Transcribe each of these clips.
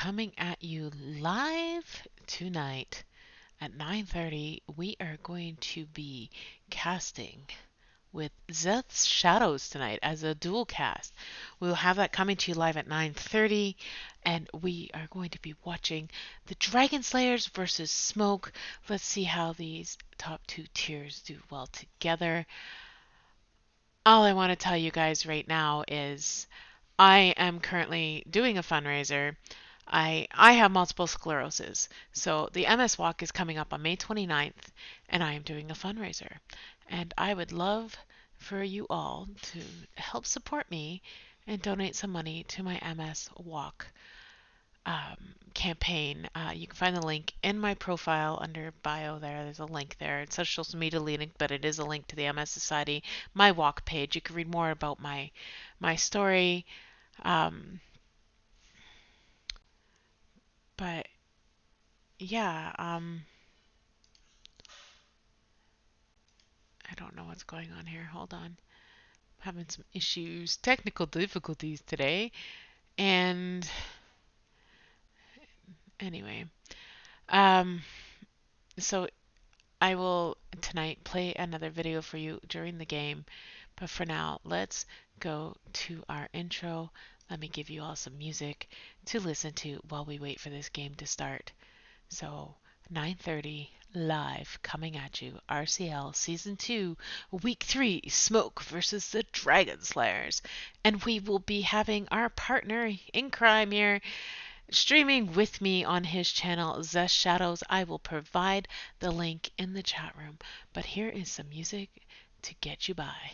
coming at you live tonight at 9:30. We are going to be casting with Zeth's Shadows tonight as a dual cast. We'll have that coming to you live at 9:30, and we are going to be watching the Dragon Slayers versus Smoke. Let's see how these top two tiers do well together. All I want to tell you guys right now is I am currently doing a fundraiser. I have multiple sclerosis, so the MS Walk is coming up on May 29th, and I am doing a fundraiser. And I would love for you all to help support me and donate some money to my MS Walk campaign. You can find the link in my profile under bio there. There's a link there. It's a social media link, but it is a link to the MS Society, my walk page. You can read more about my story. But yeah, I don't know what's going on here. Hold on. I'm having some issues, technical difficulties today. And anyway, um, so I will tonight play another video for you during the game. But for now, let's go to our intro. Let me give you all some music to listen to while we wait for this game to start. So 9:30 live coming at you. RCL Season 2, Week 3, Smoke versus the Dragon Slayers. And we will be having our partner in crime here streaming with me on his channel, Zest Shadows. I will provide the link in the chat room. But here is some music to get you by.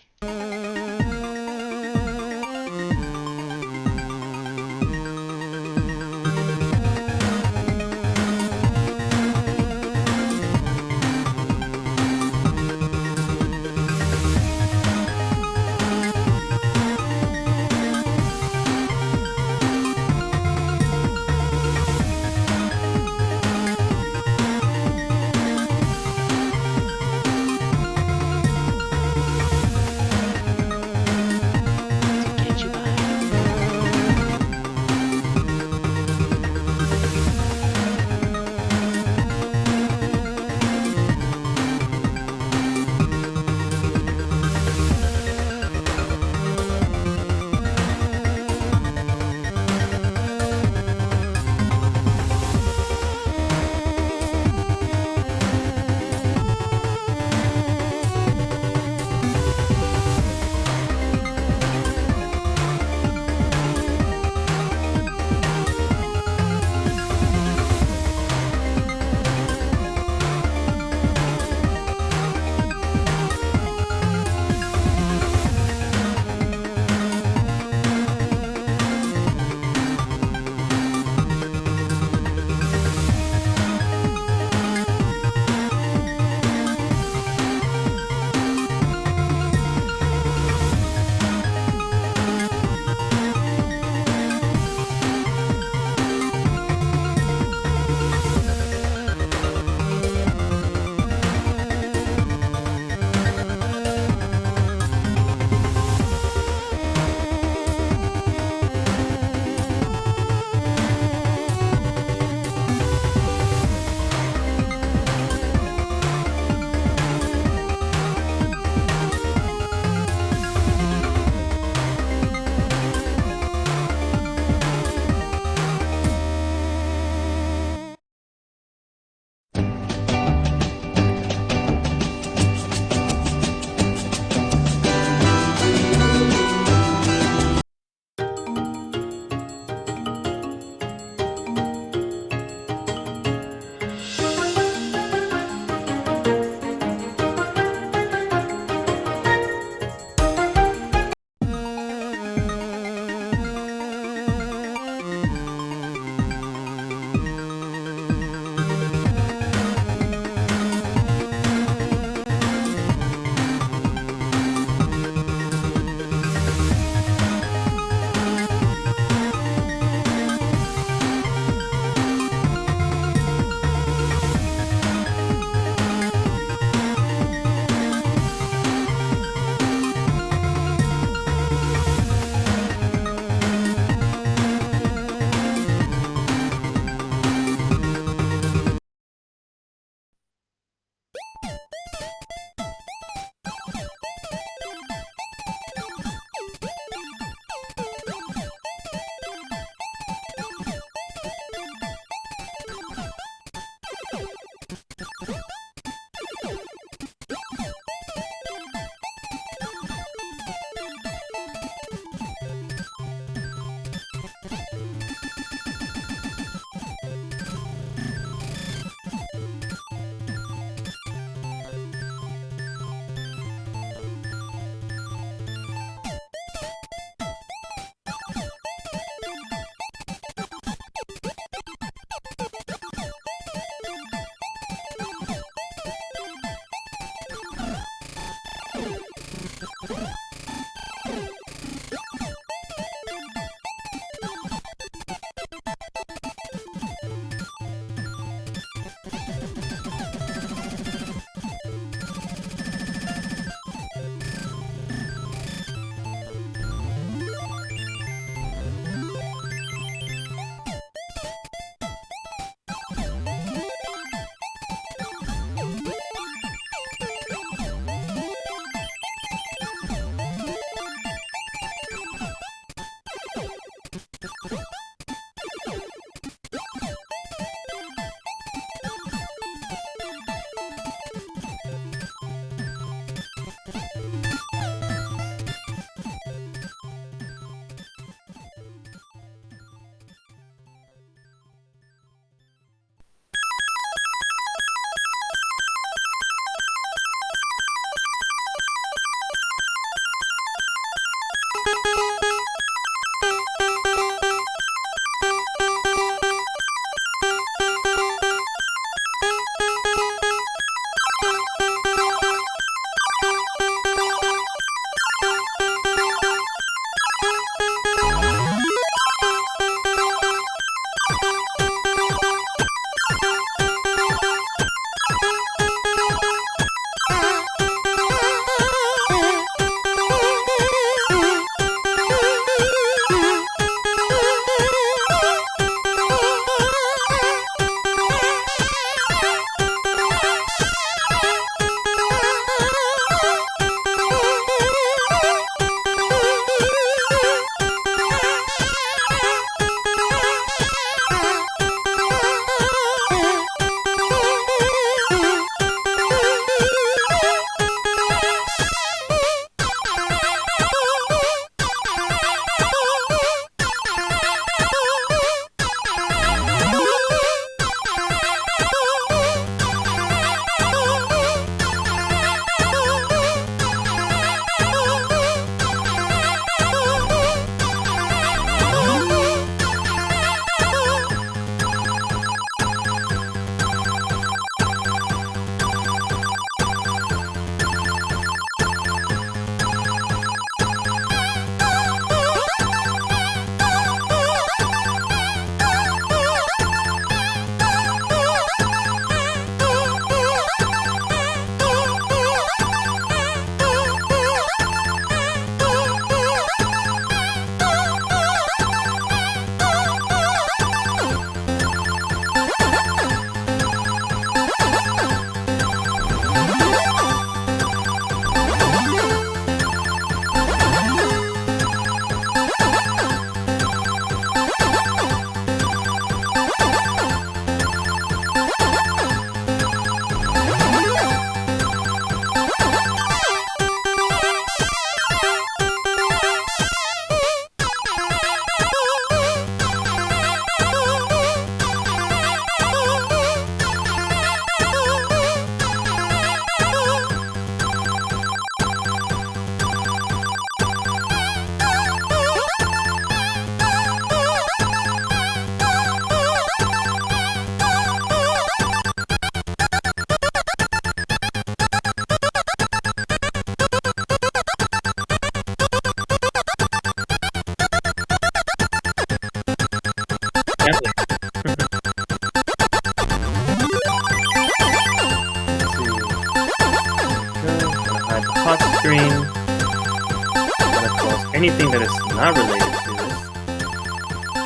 not related to this,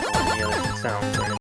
or any other sounds or anything.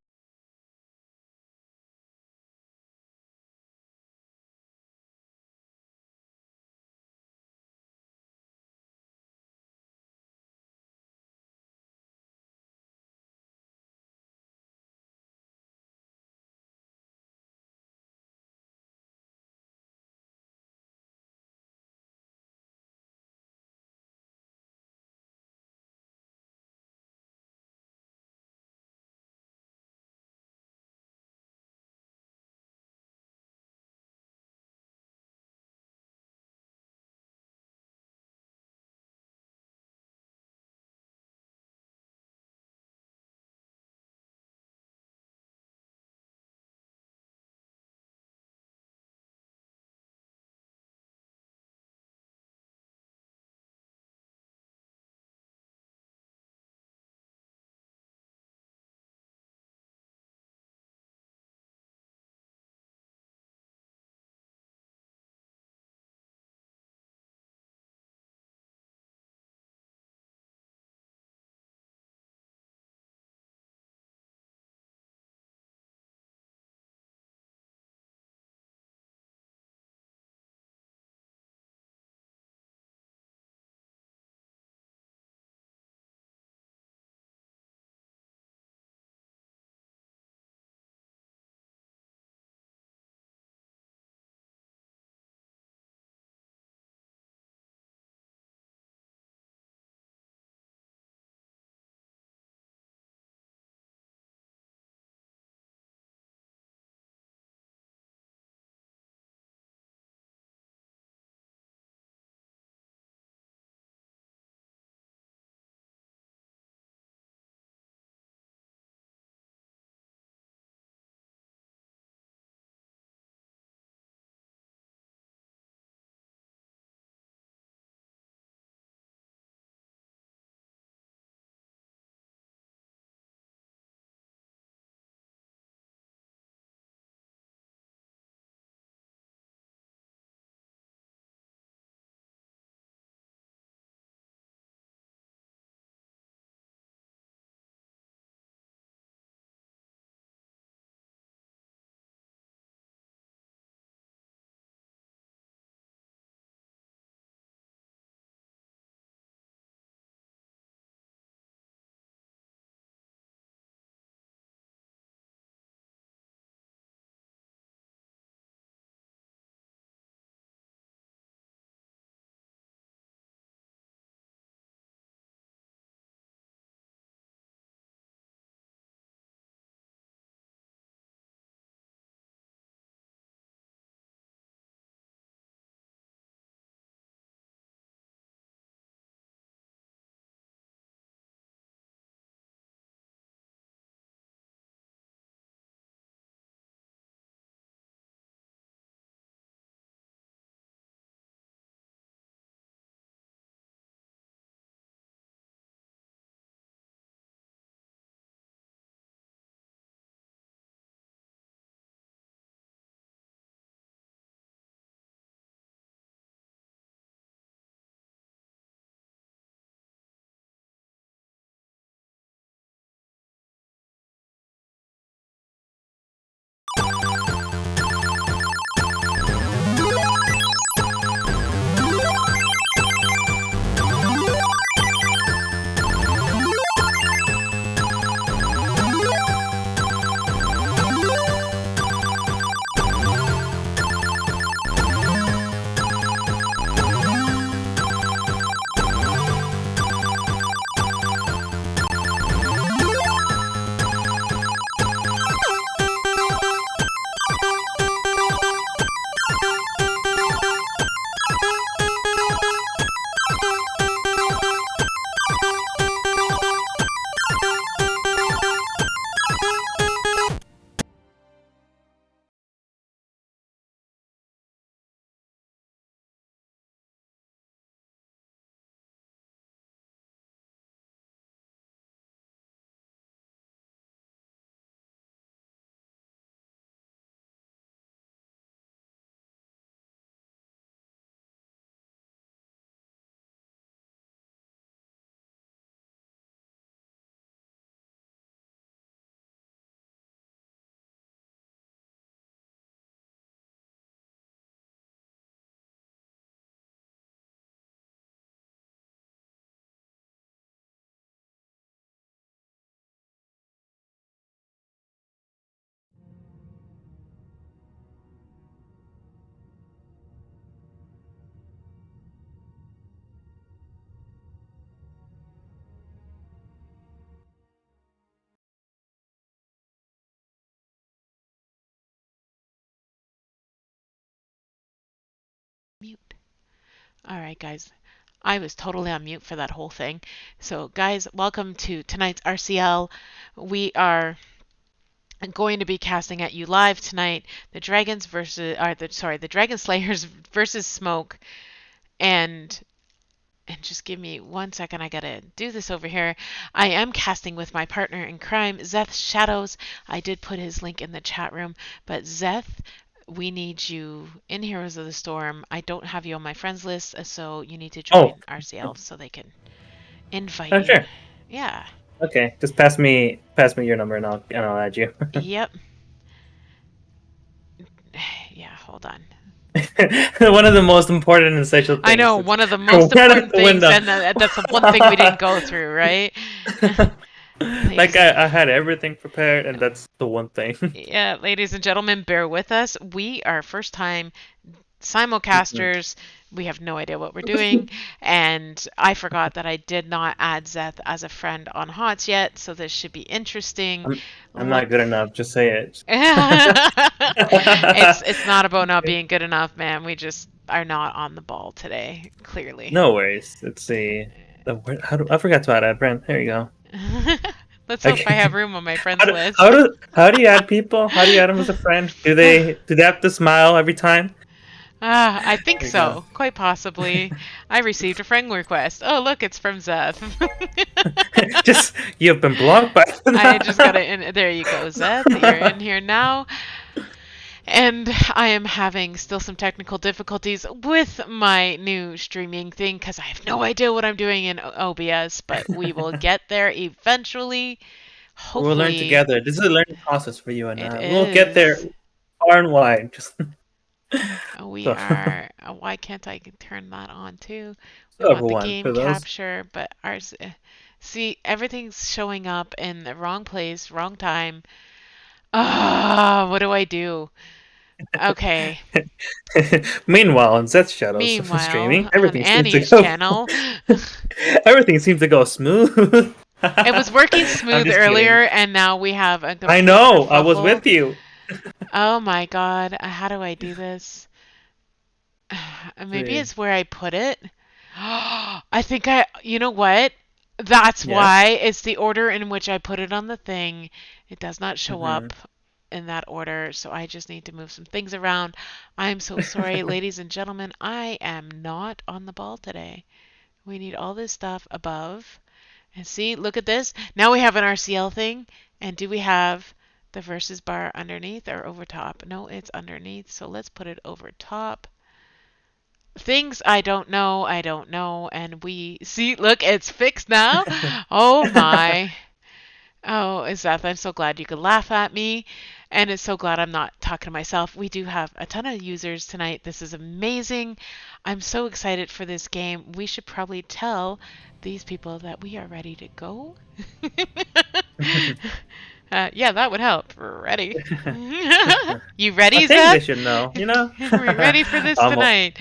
Mute. All right, guys. I was totally on mute for that whole thing. So, guys, welcome to tonight's RCL. We are going to be casting at you live tonight. The Dragons versus, the Dragon Slayers versus Smoke, and just give me 1 second. I gotta do this over here. I am casting with my partner in crime, Zeth Shadows. I did put his link in the chat room, but Zeth, we need you in Heroes of the Storm. I don't have you on my friends list, so you need to Oh, join RCL so they can invite oh you. sure. Yeah. Okay, just pass me your number and I'll add you. Yep. Yeah, hold on. One of the most important and essential I know, things. It's one of the most right out important the things, window. and that's the one thing we didn't go through, right? Like Ladies I had everything prepared, and that's the one thing. Yeah, ladies and gentlemen, bear with us. We are first time Mhm. simulcasters. We have no idea what we're doing. And I forgot that I did not add Zeth as a friend on HOTS yet, so this should be interesting. I'm I'm not good Let's. enough. Just say it. It's not about not being good enough, man. We just are not on the ball today, clearly. No worries. Let's see. How do I forgot to add friend? There you go. Let's hope I have Okay. room on my How friends do how list. do how do you add people? How do you add them as a friend? Do they have to smile every time? I think There you go. so. Quite possibly. I received a friend request. Oh, look, it's from Zeth. Just you've been blocked by. I just got it in. There you go, Zeth. You're in here now. And I am having still some technical difficulties with my new streaming thing because I have no idea what I'm doing in OBS, but we will get there eventually. We'll learn Hopefully, together. This is a learning process for you and it I. We'll get there is. far and wide. Just We so are. Why can't I turn that on too? We so want the everyone game for those. capture, but ours. See, everything's showing up in the wrong place, wrong time. Ah, what do I do? Okay. Meanwhile, in Seth Shadows streaming, Meanwhile, on Annie's go channel, everything seems to go smooth. it was working I'm smooth just kidding. earlier, and now we have a I complete know. I was kerfuffle. with you. Oh my God, how do I do this? Maybe See. it's where I put it. I think you know what? That's Yes. why it's the order in which I put it on the thing. It does not show Hmm. up in that order, so I just need to move some things around. I'm so sorry, ladies and gentlemen. I am not on the ball today. We need all this stuff above. And see, look at this. Now we have an RCL thing. And do we have the versus bar underneath or over top? No, it's underneath. So let's put it over top. Things I don't know. And we see, look, it's fixed now. Oh my. Oh, Seth, I'm so glad you could laugh at me. And it's so glad I'm not talking to myself. We do have a ton of users tonight. This is amazing. I'm so excited for this game. We should probably tell these people that we are ready to go. Yeah, that would help. Ready. You I ready, think they Zeth? should know. You know. We're ready for this tonight.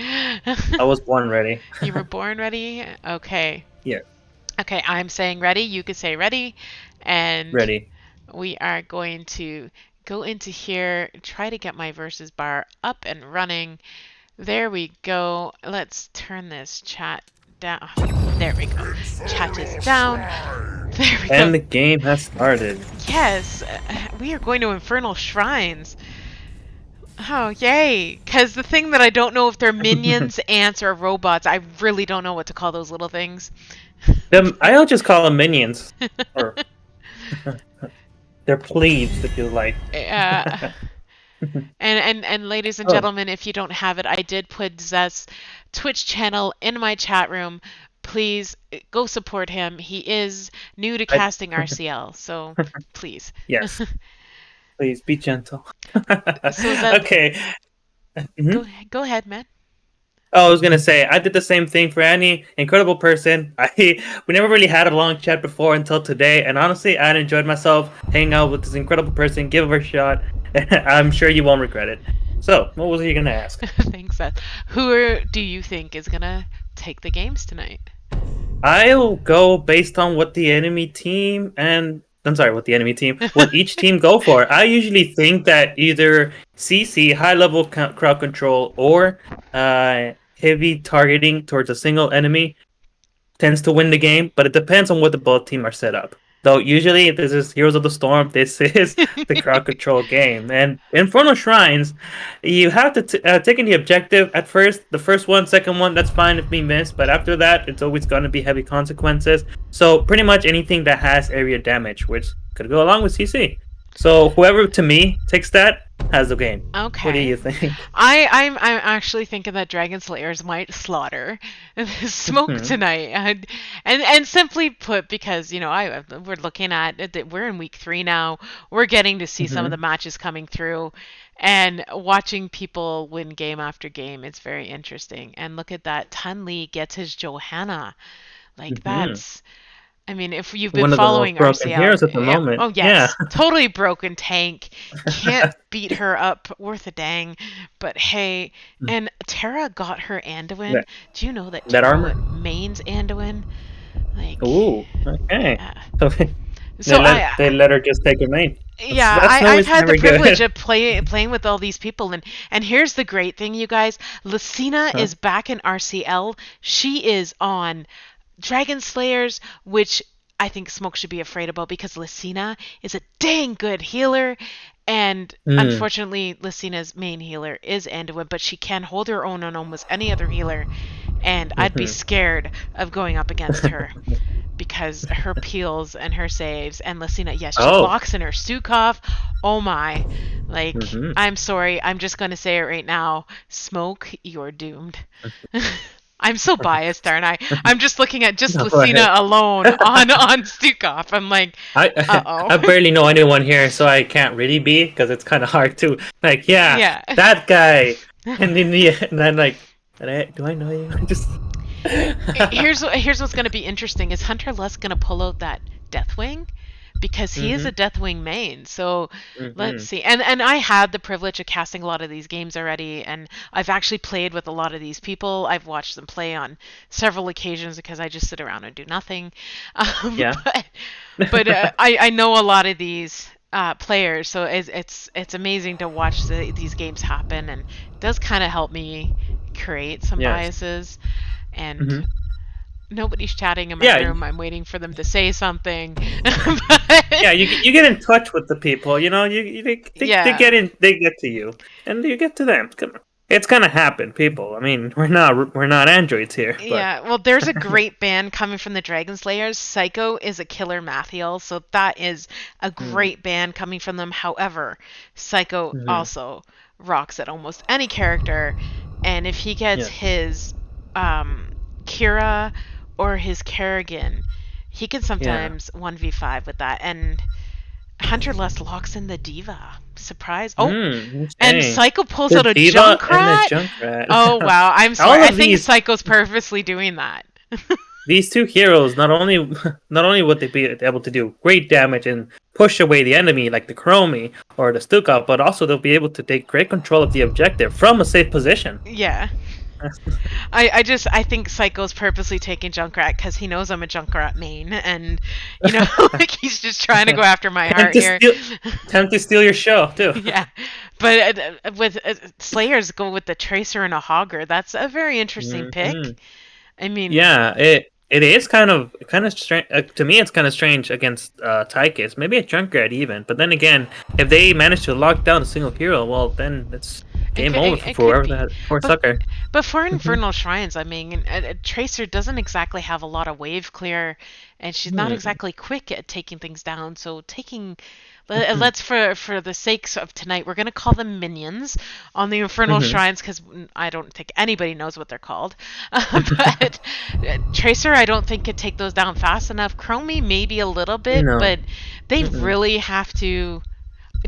I was born ready. You were born ready? Okay. Yeah, Okay, I'm saying ready. You could say ready. And ready. we are going to go into here, try to get my versus bar up and running. There we go. Let's turn this chat down. There we go. Chat is down. There we go. And the game has started. Yes, we are going to Infernal Shrines. Oh, yay. Because the thing that I don't know if they're minions, ants, or robots, I really don't know what to call those little things. I'll just call them minions, or they're plebes if you like. uh, and ladies and Oh, gentlemen, if you don't have it, I did put Zeth's Twitch channel in my chat room. Please go support him. He is new to I, casting RCL, so please. yes. Please be gentle. So Zeth, Okay. Mhm. go ahead, man. Oh, I was gonna say I did the same thing for Annie. Incredible person. We never really had a long chat before until today, and honestly, I enjoyed myself hanging out with this incredible person. Give her a shot. I'm sure you won't regret it. So, what was you gonna ask? Thanks, Seth. Do you think is gonna take the games tonight? I'll go based on what the enemy team and I'm sorry, what the enemy team, what each team go for. I usually think that either CC, high level crowd control, or heavy targeting towards a single enemy tends to win the game, but it depends on what the both team are set up. Though usually if this is Heroes of the Storm, this is the crowd control game. And Infernal Shrines, you have to take in the objective at first. The first one, second one, that's fine if we miss, but after that, it's always going to be heavy consequences. So pretty much anything that has area damage, which could go along with CC. So whoever to me takes that has the game. What do Okay. you think? I'm actually thinking that Dragon Slayers might slaughter Smoke Hmm. tonight, and simply put, because we're looking at it, we're in week 3 now. We're getting to see some of the Hmm. matches coming through, and watching people win game after game. It's very interesting. And look at that, Tun Lee gets his Johanna. Like Hmm. that's I mean, if you've been One of the most following broken RCL, heroes at the yeah. moment. Oh Yeah. yes, totally broken tank. Can't beat her up worth a dang. But hey, and Tara got her Anduin. that Do you know that that Tara armor. mains Anduin? Like, Ooh, okay. yeah. So So they let her just take her main. yeah, That's I've always had the never privilege good. of playing with all these people, and here's the great thing, you guys. Lucina Huh? is back in RCL. She is on Dragon Slayers, which I think Smoke should be afraid about because Lucina is a dang good healer. And Mm, unfortunately, Lucina's main healer is Anduin, but she can hold her own on almost any other healer. And I'd be mm-hmm. scared of going up against her because her peels and her saves and Lucina, yes, she Oh. locks in her Stukov. Oh my. Like, Mm-hmm. I'm sorry, I'm just gonna say it right now. Smoke, you're doomed. I'm so biased, aren't I? I'm just looking at just No, go Lucina ahead. alone on Stukov. I'm like, uh I oh. barely know anyone here, so I can't really be because it's kind of hard to like. Yeah, Yeah. that guy, and then and then like, do I know you? Just. Here's what's going to be interesting is Hunter Less going to pull out that Deathwing because he is Mm-hmm. a Deathwing main. So let's Mm-hmm. see. And I had the privilege of casting a lot of these games already, and I've actually played with a lot of these people. I've watched them play on several occasions because I just sit around and do nothing. Yeah. But I know a lot of these players, so it's amazing to watch these games happen, and it does kind of help me create some Yes. biases. And Mm-hmm. nobody's chatting in my Yeah. room. I'm waiting for them to say something. But Yeah, you get in touch with the people. You know, they yeah. they get to you, and you get to them. It's gonna happen, people. I mean, we're not androids here, but. Yeah, well, there's a great band coming from the Dragon Slayers. Psycho is a killer math heal, so that is a Mm, great band coming from them. However, Psycho mm-hmm. also rocks at almost any character, and if he gets Yes. his um, Kira or his Kerrigan, he can Yeah. sometimes 1v5 with that. And Hunter Less locks in the Diva. Surprise. Oh, and Okay. Psycho pulls The out a diva and the Junkrat. Oh Junkrat. wow, I'm sorry. All I of think these Psycho's purposely doing that. these two heroes not only would they be able to do great damage and push away the enemy like the Chromie or the Stukov, but also they'll be able to take great control of the objective from a safe position. Yeah. I think Psycho's purposely taking Junkrat because he knows I'm a Junkrat main, and like he's just trying to go after my time heart to here. steal time to steal your show too. Yeah, but with Slayers go with the Tracer and a Hogger. That's a very interesting Hmm. pick. I mean, Yeah, it is kind of strange to me. It's kind of strange against Tychus, maybe a Junkrat even. But then again, if they manage to lock down a single hero, well, then it's game over it for could whoever be, that poor but sucker. but for Hmm. Infernal Shrines, I mean, Tracer doesn't exactly have a lot of wave clear, and she's not Hmm. exactly quick at taking things down. So Hmm. let's for the sakes of tonight, we're gonna call them minions on the Infernal Hmm. Shrines because I don't think anybody knows what they're called. But Tracer, I don't think could take those down fast enough. Chromie maybe a little bit, No. but they Mm-mm. really have to.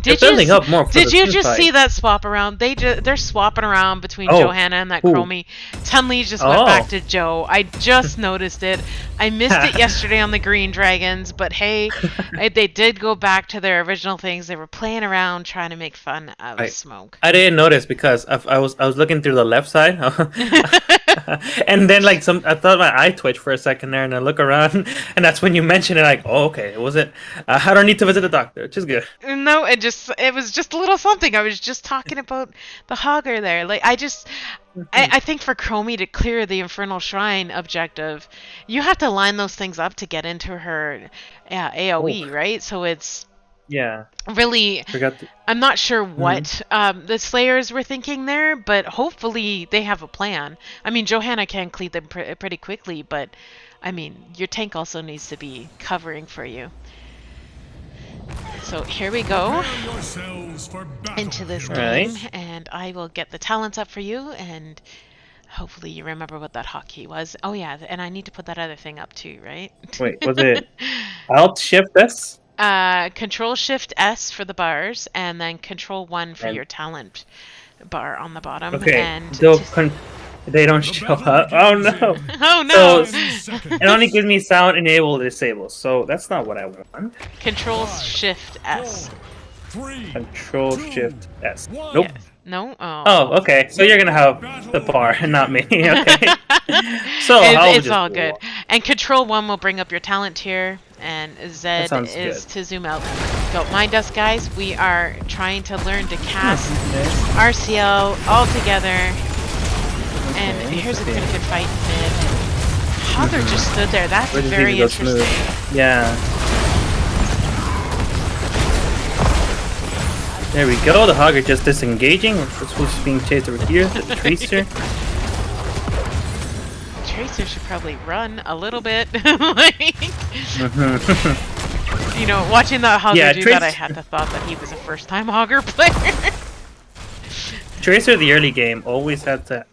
They're building up more for Did the you team just fight. see that swap around? They're swapping around between Oh, Johanna and that who? Chromie. Tunley just went back Oh. to Joe. I just noticed it. I missed it yesterday on the Green Dragons, but hey, they did go back to their original things. They were playing around trying to make fun of I Smoke. I didn't notice because I was looking through the left side. And then like I thought my eye twitched for a second there, and I look around, and that's when you mention it. Like, oh, okay, was it? I don't need to visit the doctor, which is good. No, it was just a little something. I was just talking about the Hogger there. Like I think for Chromie to clear the Infernal Shrine objective, you have to line those things up to get into her Oh, AoE, right? So it's yeah, really, forgot. To, I'm not sure mhm. what the Slayers were thinking there, but hopefully they have a plan. I mean, Johanna can clean them pretty quickly, but I mean, your tank also needs to be covering for you. So here we go into this All right. game, and I will get the talents up for you, and hopefully you remember what that hotkey was. Oh yeah, and I need to put that other thing up too, right? Wait, was it Alt Shift S? Control Shift S for the bars, and then Control 1 for And your talent bar on the bottom. okay, And they don't show up. Oh no! oh So no! it only gives me sound enable disable. So that's not what I want. Control Shift S. Control Shift S. Nope. Yes. No? Oh, Oh. okay. So you're gonna have the bar and not me. Okay. So I'll It's just all good. And Control 1 will bring up your talent tier, and Z that sounds is good. to zoom out. Don't mind us, guys. We are trying to learn to cast Okay. RCL all together. And Okay, here's a okay. pretty good fight mid. Hogger just stood there. That's Where does very he go interesting. smooth? Yeah. There we go. The Hogger just disengaging. This who's being chased over here. The Tracer. Tracer should probably run a little bit. Like, you know, watching that Hogger Yeah, do that, I had the thought that he was a first-time Hogger player. Tracer the early game always had to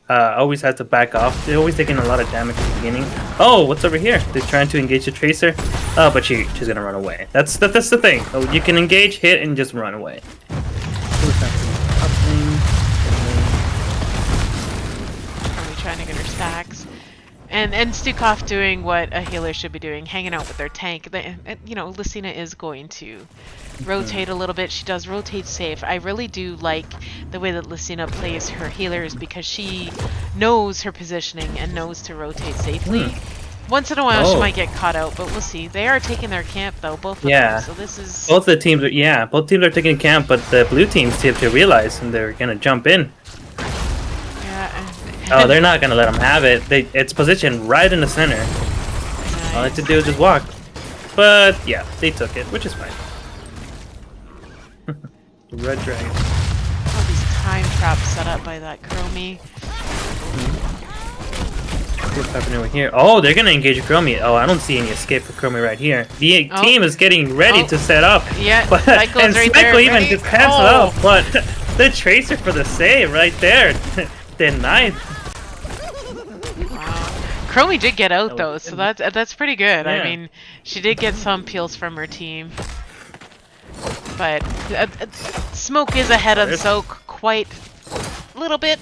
back off. They're always taking a lot of damage at the beginning. Oh, what's over here? They're trying to engage the Tracer. Oh, but she's gonna run away. That's the thing. Oh, you can engage, hit, and just run away. Are we trying to get her stacks? And Stukov doing what a healer should be doing, hanging out with their tank. You know, Lucina is going to rotate a little bit. She does rotate safe. I really do like the way that Lucina plays her healers because she knows her positioning and knows to rotate safely. Once in a while, she might get caught out, but we'll see. They are taking their camp, though, both of them. So this is... Both the teams are, both teams are taking camp, but the blue teams seem to realize and they're gonna jump in. Yeah. Oh, they're not gonna let them have it. It's positioned right in the center. Nice. All I had to do is just walk. But yeah, they took it, which is fine. The Red Dragon. All these time traps set up by that Chromie. What's happening over here? Oh, they're gonna engage Chromie. Oh, I don't see any escape for Chromie right here. The team is getting ready to set up. Yeah, but, Cycle's and right Cycle there. even Ready? just pants it up, but the Tracer for the save right there. Denied. Wow. Chromie did get out That though, was so good. that's pretty good. I Yeah. mean, she did get some peels from her team, but Smoke is ahead of Soak quite a little bit,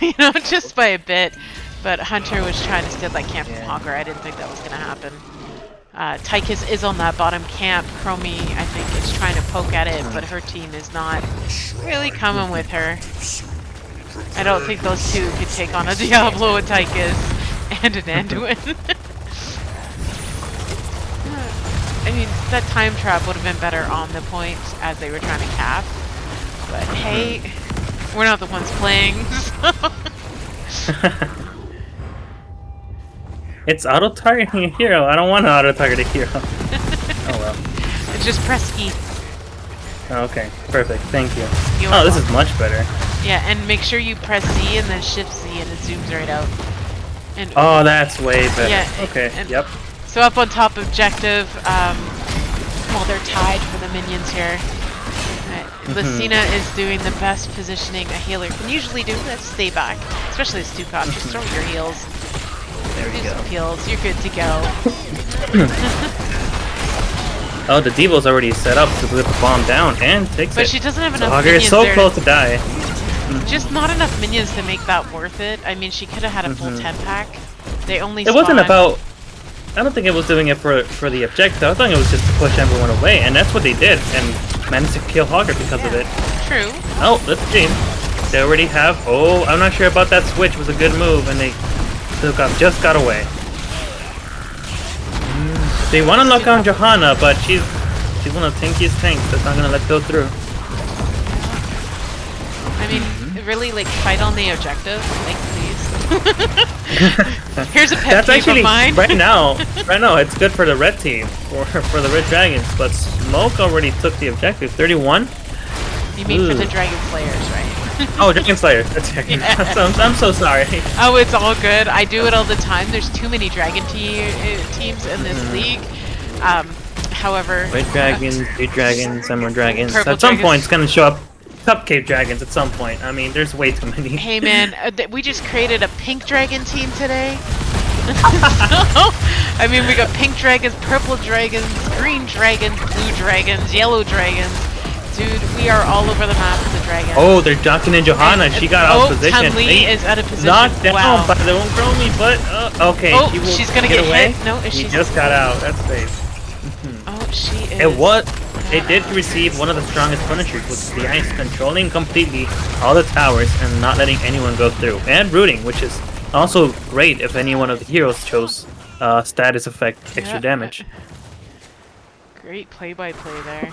you know, just by a bit. But Hunter was trying to steal that camp from Hogger. I didn't think that was gonna happen. Tychus is on that bottom camp. Chromie, I think, is trying to poke at it, but her team is not really coming with her. I don't think those two could take on a Diablo, a Tychus, and an Anduin. I mean, that time trap would have been better on the point as they were trying to cap. But hey, we're not the ones playing, so. It's auto-targeting a hero. I don't want to auto-target a hero. Oh well. Just press E. Okay, perfect. Thank you. You're Oh, this is welcome. much better. Yeah, and make sure you press Z and then Shift Z and it zooms right out. And Oh, that's way better. yeah, Okay, and yep. so up on top objective, well, they're tied for the minions here. Lucina is doing the best positioning a healer can usually do. Let's stay back, especially as Stukov. Just throw your heals. There we Do go. some heals. You're good to go. Oh, the Devo's already set up to put the bomb down and takes But it. she doesn't have So enough Hogger minions is so there. close to die. Just not enough minions to make that worth it. I mean, she could have had a full 10 pack. They only. It wasn't spawn- about. I don't think it was doing it for the objective. I thought it was just to push everyone away, and that's what they did, and managed to kill Hogger because of it. True. Oh, that's the team. They already have. Oh, I'm not sure about that switch. It was a good move, and they still just got away. They want to lock on Johanna, but she's one of the tankiest tanks that's not gonna let go through. I mean, really, like, fight on the objective, like, please. Here's a pet peeve of mine. right now, it's good for the red team, for the Red Dragons, but Smoke already took the objective. 31. You mean for the Dragon Slayers, right? Oh, Dragon Slayers. That's right. Yeah. I'm so sorry. Oh, it's all good. I do it all the time. There's too many Dragon teams in this league. However, Red Dragons, Blue Dragons, Summer Dragons. Purple At some Dragons. point, it's gonna show up Cupcake Dragons. At some point, I mean, there's way too many. Hey man, we just created a pink dragon team today. So, I mean, we got pink dragons, purple dragons, green dragons, blue dragons, yellow dragons. Dude, we are all over the map with the dragons. Oh, they're ducking in Johanna. She got out of position. Tan Lee is out of position. Knocked down wow. by the own Chromie, but okay. Oh, she will she's gonna get away. hit. No, she just got out. That's safe. Oh, she is. It did receive one of the strongest punishers with the ice controlling completely all the towers and not letting anyone go through, and rooting, which is also great if any one of the heroes chose status effect extra damage. Great play-by-play there.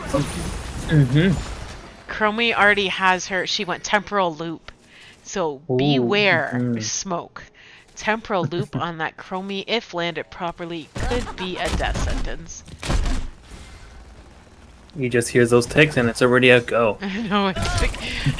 Mm-hmm. Chromie already has her. She went temporal loop, so beware Smoke. Temporal loop on that Chromie, if landed properly, could be a death sentence. You just hear those ticks and it's already a go. I know,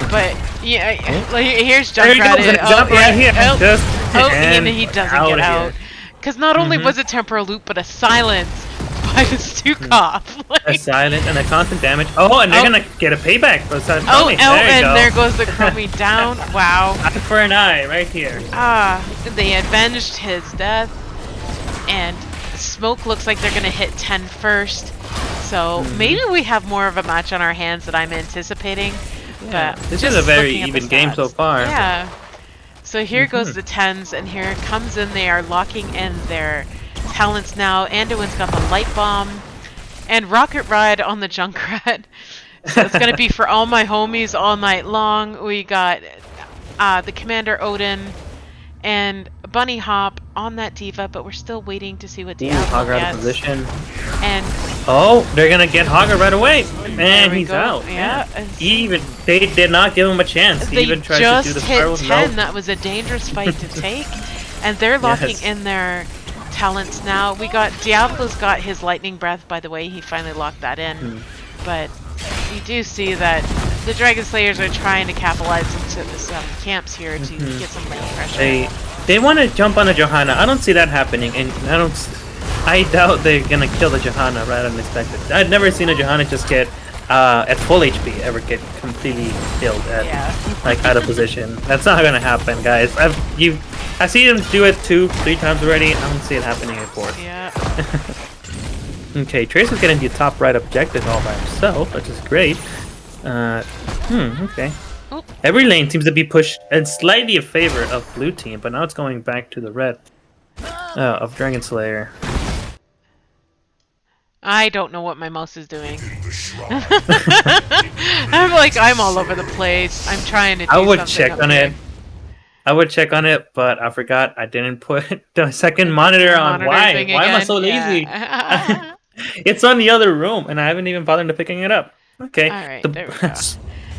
but yeah, like, here's There Junkrat. he goes, jump right here. And he doesn't get out. Because not only was it temporal loop, but a silence by the Stukov. Like, a silent and a constant damage. Oh, and they're gonna get a payback for the Chromie. There goes the Chromie down. Wow. Eye for an eye, right here. They avenged his death, and Smoke looks like they're gonna hit 10 first. So maybe we have more of a match on our hands than I'm anticipating. Yeah. But this is a very even game so far. Yeah. So here goes the 10s, and here it comes in. They are locking in their talents now. Anduin's got the light bomb and rocket ride on the Junkrat. So it's gonna be for all my homies all night long. We got the Commander Odin and Bunny Hop on that Diva, but we're still waiting to see what Diablo Hogger out gets. of position. And they're gonna get Hogger right away, and he's out. Yeah, they did not give him a chance. He even tried to do the spiral. Hit 10. That was a dangerous fight to take, and they're locking in their talents now. We got Diablo's got his lightning breath. By the way, he finally locked that in, but you do see that the Dragon Slayers are trying to capitalize into some camps here to get some lane pressure. They want to jump on a Johanna. I don't see that happening, and I doubt they're gonna kill the Johanna right unexpected. I've never seen a Johanna just get at full HP ever get completely killed at like out of position. That's not gonna happen, guys. I've seen them do it 2-3 times already. I don't see it happening at 4th. Yeah. Okay, Tracer's getting the top right objective all by himself, which is great. Okay. Oh. Every lane seems to be pushed in slightly in favor of blue team, but now it's going back to the red of Dragon Slayer. I don't know what my mouse is doing. I'm all over the place. I'm trying to do something. I would check on it, but I forgot I didn't put the second monitor on. Why am I so lazy? It's on the other room, and I haven't even bothered to picking it up. Okay. All right, there we go.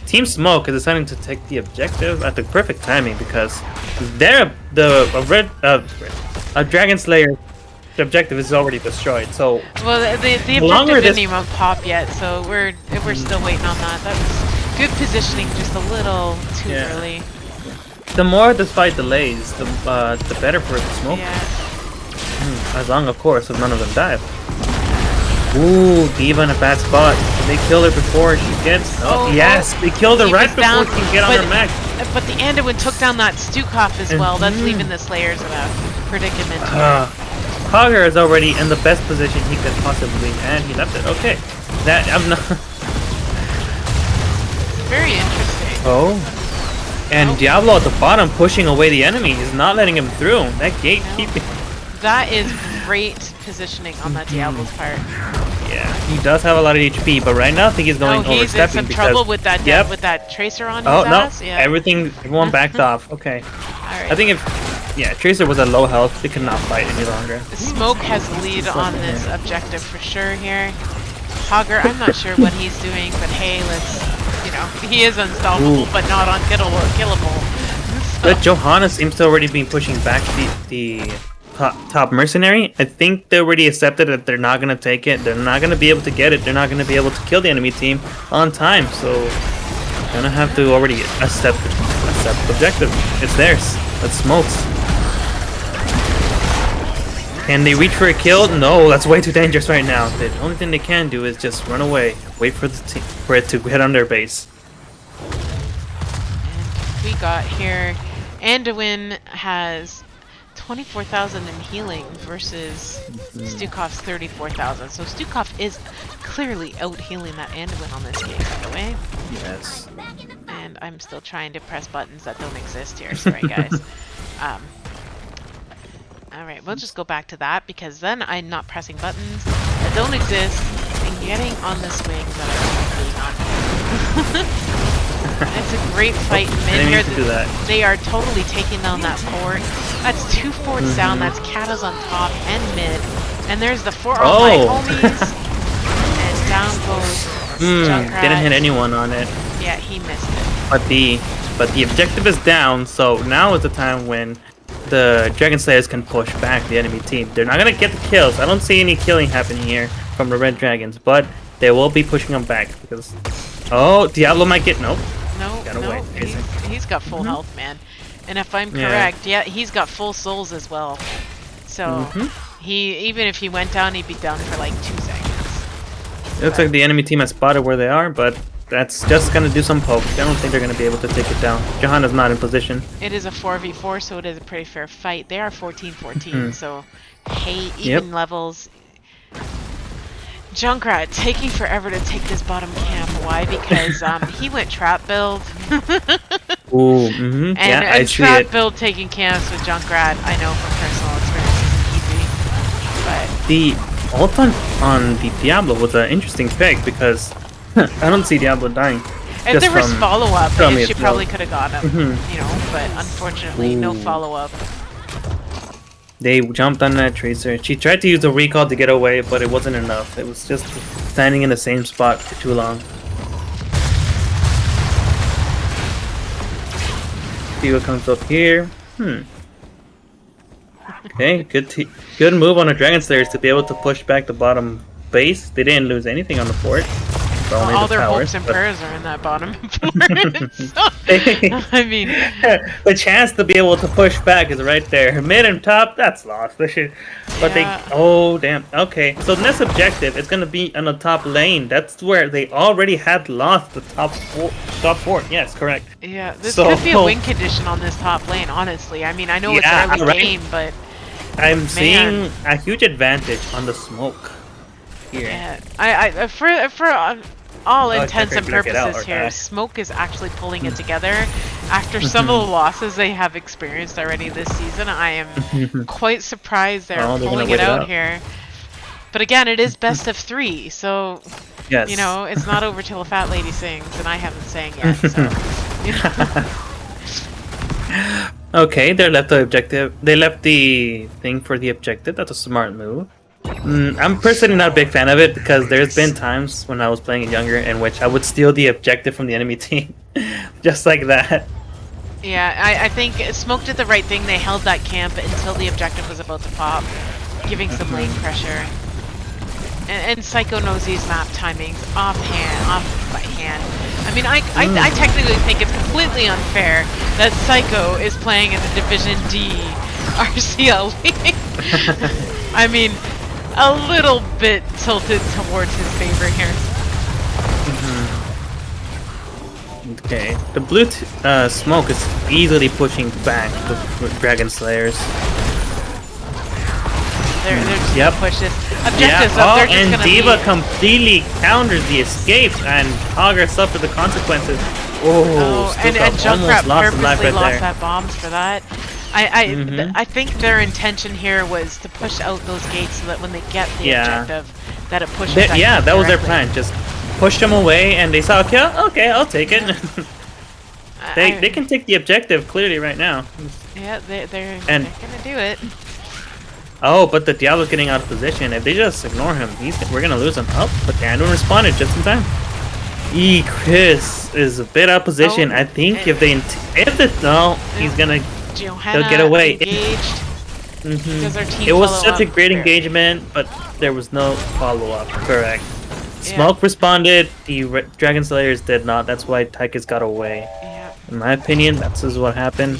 Team Smoke is deciding to take the objective at the perfect timing because Dragon Slayer objective is already destroyed. So well, the objective didn't even pop yet, so we're still waiting on that. That was good positioning, just a little too early. The more this fight delays, the better for the Smoke. Yeah. As long, of course, if none of them die. Ooh, Diva in a bad spot. Did they kill her before she gets... yes! They killed her right before she can get on her mech. But the Anduin took down that Stukov as well. That's leaving the Slayers in a predicament here. Hogger is already in the best position he could possibly, and he left it. Okay. I'm not... Very interesting. And Diablo at the bottom pushing away the enemy. He's not letting him through. That gatekeeping... That is great positioning on that Diablo's part. Yeah, he does have a lot of HP, but right now I think he's Oh, going he's in overstepping some because. trouble with that Yep. with that tracer on his Oh no! ass. Yeah. Everyone backed off. Okay. All I right. think if Tracer was at low health, they could not fight any longer. Smoke has the lead on this objective for sure here. Hogger, I'm not sure what he's doing, but hey, he is unstoppable, but not killable. But Johanna seems to already be pushing back the top mercenary. I think they already accepted that they're not gonna take it. They're not gonna be able to get it. They're not gonna be able to kill the enemy team on time. So gonna have to already accept the objective. It's theirs. That's Smokes. Can they reach for a kill? No, that's way too dangerous right now. The only thing they can do is just run away, wait for it to hit on their base. And we got here, Anduin has 24,000 in healing versus Stukov's 34,000. So Stukov is clearly out healing that Anduin on this game, by the way. Yes. And I'm still trying to press buttons that don't exist here. Sorry, guys. Alright, we'll just go back to that because then I'm not pressing buttons that don't exist and getting on the swing that I should be on. It's a great fight in mid here. They are totally taking down that fort. That's 2 forts down. That's Kata's on top and mid. And there's the 4 on my homies. And down goes Junkrat. Didn't hit anyone on it. Yeah, he missed it. But the objective is down, so now is the time when the Dragon Slayers can push back the enemy team. They're not gonna get the kills. I don't see any killing happening here from the Red Dragons, but they will be pushing them back because Diablo might get No, wait, he's got full health, man. And if I'm correct, he's got full souls as well. So even if he went down, he'd be down for like 2 seconds. It looks like the enemy team has spotted where they are, but that's just gonna do some poke. I don't think they're gonna be able to take it down. Johanna's not in position. It is a 4v4, so it is a pretty fair fight. They are 14-14, so hey, even levels. Junkrat taking forever to take this bottom camp. Why? Because he went trap build. Ooh, and I see trap it. build taking camps with Junkrat, I know from personal experience, isn't easy. But the ult on the Diablo was an interesting pick because I don't see Diablo dying. If there was follow-up, she probably could have got him, but unfortunately, no follow-up. They jumped on that Tracer. She tried to use the recall to get away, but it wasn't enough. It was just standing in the same spot for too long. See what comes up here. Okay, good move on the Dragon Slayers to be able to push back the bottom base. They didn't lose anything on the fort. Well, all their hopes and prayers are in that bottom fort. I mean, the chance to be able to push back is right there. Mid and top, that's lost. But damn. Okay, so the next objective is gonna be on the top lane. That's where they already had lost the top fort. Yes, correct. Yeah, this could be a win condition on this top lane. Honestly, I mean, I know it's early game, but I'm seeing a huge advantage on the smoke here. Yeah, I for all intents and purposes here, Smoke is actually pulling it together. After some of the losses they have experienced already this season, I am quite surprised they're pulling it out here. But again, it is best of 3, so it's not over till a fat lady sings, and I haven't sang yet. So, Okay, they left the objective. They left the thing for the objective. That's a smart move. I'm personally not a big fan of it because there's been times when I was playing it younger in which I would steal the objective from the enemy team. Just like that. Yeah, I think Smoke did the right thing. They held that camp until the objective was about to pop, giving some lane pressure. And Psycho knows these map timings off by hand. I mean, I technically think it's completely unfair that Psycho is playing in the Division D RCL league. I mean, a little bit tilted towards his favor here. Okay, the blue smoke is easily pushing back the Dragon Slayers. They're just gonna push this. Objectives up, they're just and gonna Diva completely counters the escape, and Hogger suffered the consequences. And Junkrat purposely lost that bombs for that. I think their intention here was to push out those gates so that when they get the objective, that it pushes that Yeah, creep that was their directly. plan. Just push them away, and they saw a kill. Okay, I'll take it. They can take the objective clearly right now. Yeah, they're And gonna do it. oh, but the Diablo's getting out of position. If they just ignore him, we're gonna lose him. Oh, but the Anduin responded just in time. Chris is a bit out of position. Oh, I think if no, he's gonna Johanna he'll get away. engaged. Does our team It was follow such a up? great There. engagement, but there was no follow-up. Correct. Yeah. Smoke responded. The Dragon Slayers did not. That's why Tychus got away. Yeah. In my opinion, that's is what happened.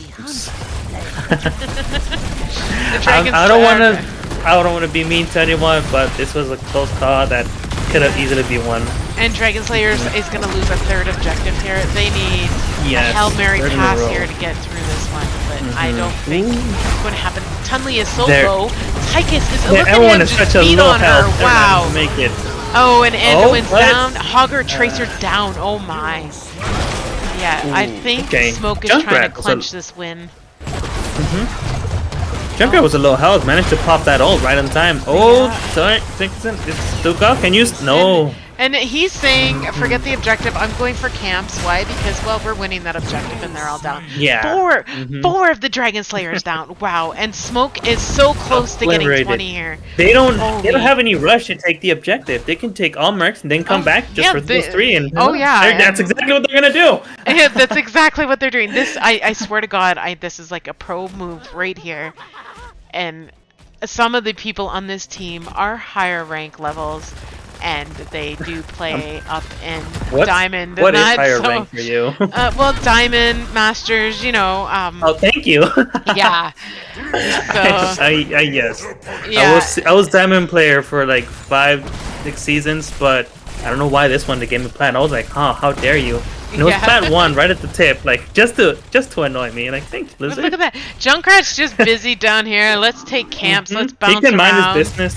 The Dragon I don't want Slayer- to. I don't want to be mean to anyone, but this was a close call that could have easily been won. And Dragon Slayers is going to lose a third objective here. They need a Hail Mary third in a pass row. here to get through this one, but I don't think it's going to happen. Tunley is so There- low. Tychus is Yeah, look at everyone him is just such a beat low on health. her. They're not Wow. gonna make it. Oh, and Anduin's what? down. Hogger Tracer down. Oh my. Yeah, I think okay. Smoke is trying to Junkrat was a- clinch this win. Junkrat was a low health. Managed to pop that ult right on time. Oh, sorry, Dixon. It's Stuka. Can you? No. And he's saying, forget the objective. I'm going for camps. Why? Because, well, we're winning that objective and they're all down. Yeah. Four of the Dragon Slayers down. Wow. And Smoke is so close to getting Obliterated. 20 here. They don't Holy. have any rush to take the objective. They can take all mercs and then come back just yeah, for those three. And oh, yeah, that's exactly what they're gonna do. Yeah, that's exactly what they're doing. This, I swear to God, this is like a pro move right here. And some of the people on this team are higher rank levels, and they do play up in Diamond. What is and higher so, rank for you? well, Diamond, Masters, you know. Oh, thank you. Yeah. So, Yes. yeah. I was Diamond player for like 5-6 seasons, but I don't know why this one they gave me plat. I was like, huh, how dare you? And it was Yeah. plat 1 right at the tip, like just to annoy me. Like, thanks, But Lizard. look at that. Junkrat's just busy down here. Let's take camps. Let's bounce He can mind around. his business.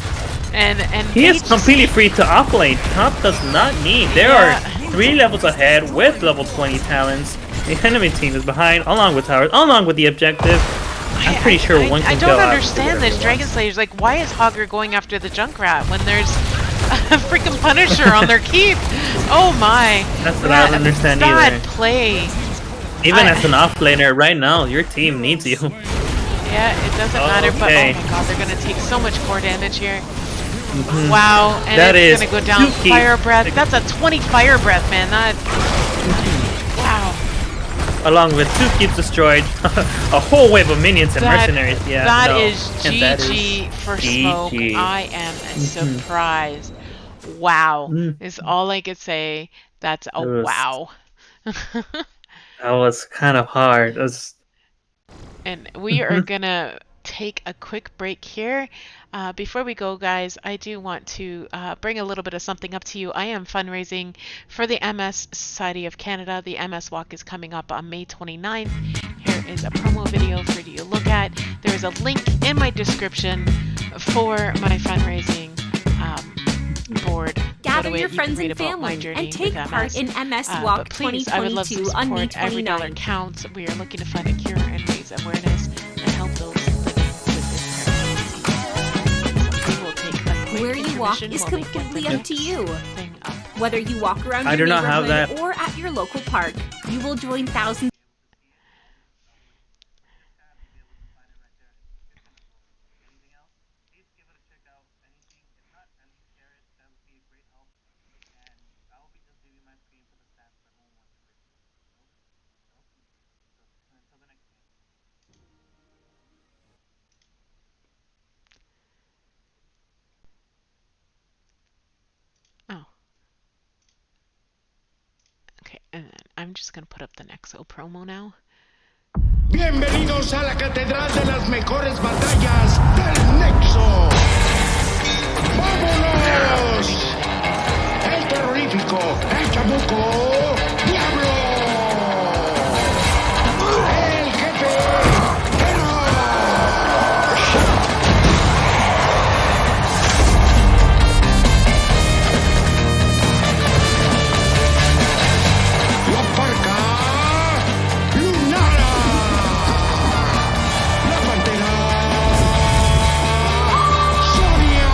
And He they is just- completely free to offlane. Top does not need. There Yeah. are 3 levels ahead with level 20 talents. The enemy team is behind, along with towers, along with the objective. I'm pretty sure one can I go don't out understand to this. Dragon Slayer's like, why is Hogger going after the Junkrat when there's a freaking Punisher on their keep? Oh my. That's what I don't understand bad either. play. Even I- as an offlaner right now, your team needs you. Yeah, it doesn't matter, but Okay. oh my god, they're gonna take so much core damage here. Wow, and That it's is gonna go down. 2 keys. Fire breath. That's a 20 fire breath, man. That. Wow. Along with 2 keeps destroyed, a whole wave of minions and mercenaries. Yeah, that no. is And that GG is for GG. Smoke. I am surprised. Wow is all I could say. That's a It was- wow. That was kind of hard. It was, And we are gonna take a quick break here. Before we go, guys, I do want to bring a little bit of something up to you. I am fundraising for the MS Society of Canada. The MS Walk is coming up on May 29th. Here is a promo video for you to look at. There is a link in my description for my fundraising board. Gather By the way, your you can friends read and about my family journey and take with part MS. in MS But Walk please, I would love to 2022 on May support. Every dollar 29. counts. We are looking to find a cure and raise awareness and help those living with this terrible disease. So we will take a quick Where you walk intermission is while they get the completely up to next you. thing up. Whether you walk around I your do not have neighborhood that. or at your local park, you will join thousands. Oh. Okay, and then I'm just gonna put up the Nexo promo now. Bienvenidos a la catedral de las mejores batallas del Nexo. ¡Vámonos! El terrorífico, el chamuco, Diablo. El jefe, Venom. La parca Lunara. La pantera Sonia.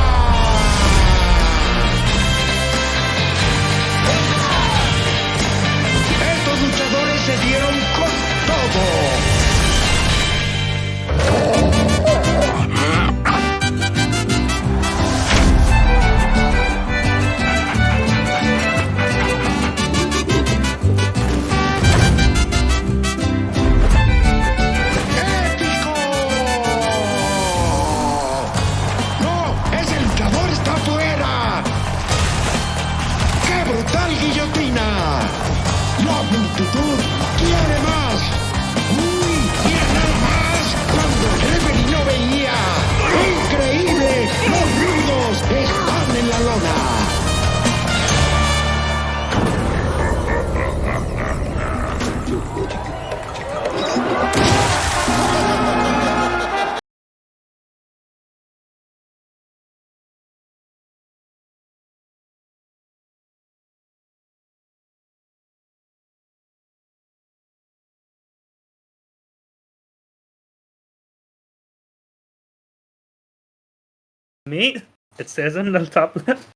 me. It says on the top left.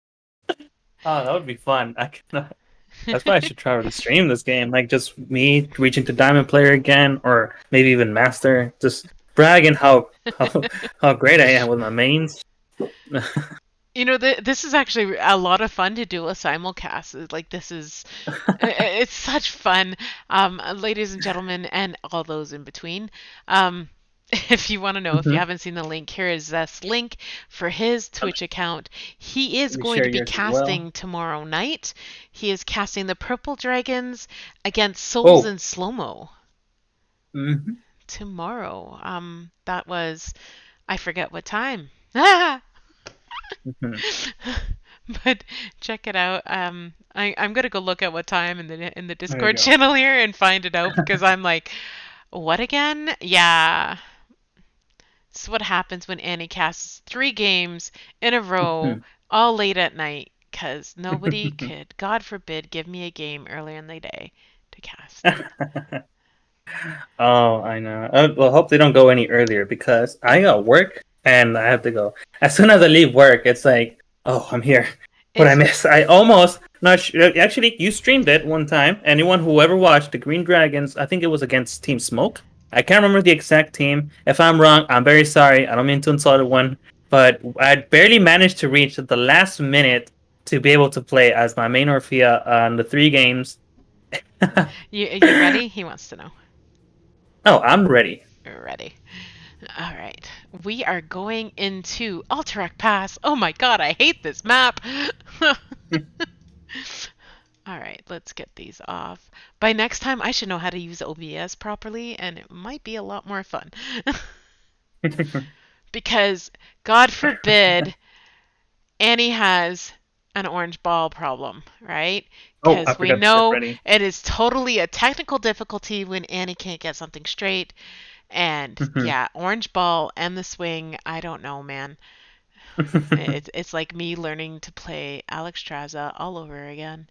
Oh, that would be fun. I can. That's why I should try to stream this game. Like just me reaching to Diamond Player again, or maybe even Master. Just bragging how great I am with my mains. This is actually a lot of fun to do a simulcast. Like this is, it's such fun, ladies and gentlemen, and all those in between. If you want to know, if you Mhm. haven't seen the link, here is this link for his Twitch account. He is Let me going share to be yours as well. casting tomorrow night. He is casting the Purple Dragons against Souls Oh. in Slow-Mo Hmm. tomorrow. That was, I forget what time. Hmm. But check it out. I'm gonna go look at what time in the There you Discord go. channel here and find it out because I'm like, what again? Yeah. This is what happens when Annie casts 3 games in a row, all late at night, because nobody could, God forbid, give me a game earlier in the day to cast. Oh, I know. Well, hope they don't go any earlier because I got work and I have to go. As soon as I leave work, it's like, oh, I'm here. What I Is miss? I almost not sure. Actually, you streamed it one time. Anyone who ever watched the Green Dragons, I think it was against Team Smoke. I can't remember the exact team. If I'm wrong, I'm very sorry. I don't mean to insult anyone, but I barely managed to reach the last minute to be able to play as my main Orphea on the 3 games. you ready? He wants to know. Oh, I'm ready. You're ready. All right. We are going into Alterac Pass. Oh my god, I hate this map. All right, let's get these off. By next time, I should know how to use OBS properly, and it might be a lot more fun. Because, God forbid, Annie has an orange ball problem, right? Oh, I Because we forgot to start know ready. it is totally a technical difficulty when Annie can't get something straight. And yeah, orange ball and the swing, I don't know, man. It's like me learning to play Alex Straza all over again.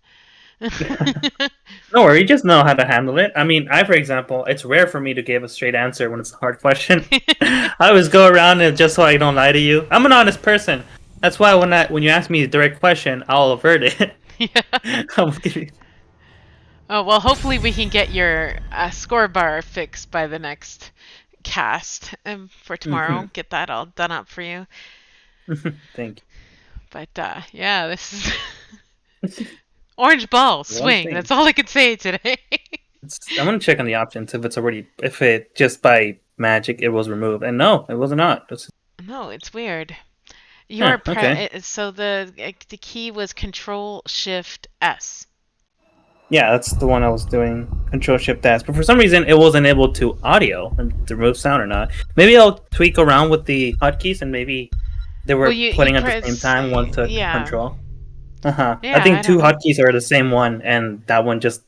No worry, you just know how to handle it. I mean, for example, it's rare for me to give a straight answer when it's a hard question. I always go around it just so I don't lie to you. I'm an honest person. That's why when you ask me a direct question, I'll avert it. Yeah. I'll give you- Oh, well, hopefully we can get your score bar fixed by the next cast for tomorrow. Mhm. Get that all done up for you. Thank But yeah, this is orange ball you. One swing. thing. That's all I could say today. I'm gonna check on the options if it just by magic it was removed. And no, it was not. No, it's weird. Yeah, okay. So the key was Control Shift S. Yeah, that's the one I was doing. Control Shift S, but for some reason it wasn't able to audio and to remove sound or not. Maybe I'll tweak around with the hotkeys and maybe they Well, were you putting at the same press time. One took yeah. control. Uh-huh. I Yeah, I think don't two know. hotkeys are the same one, and that one just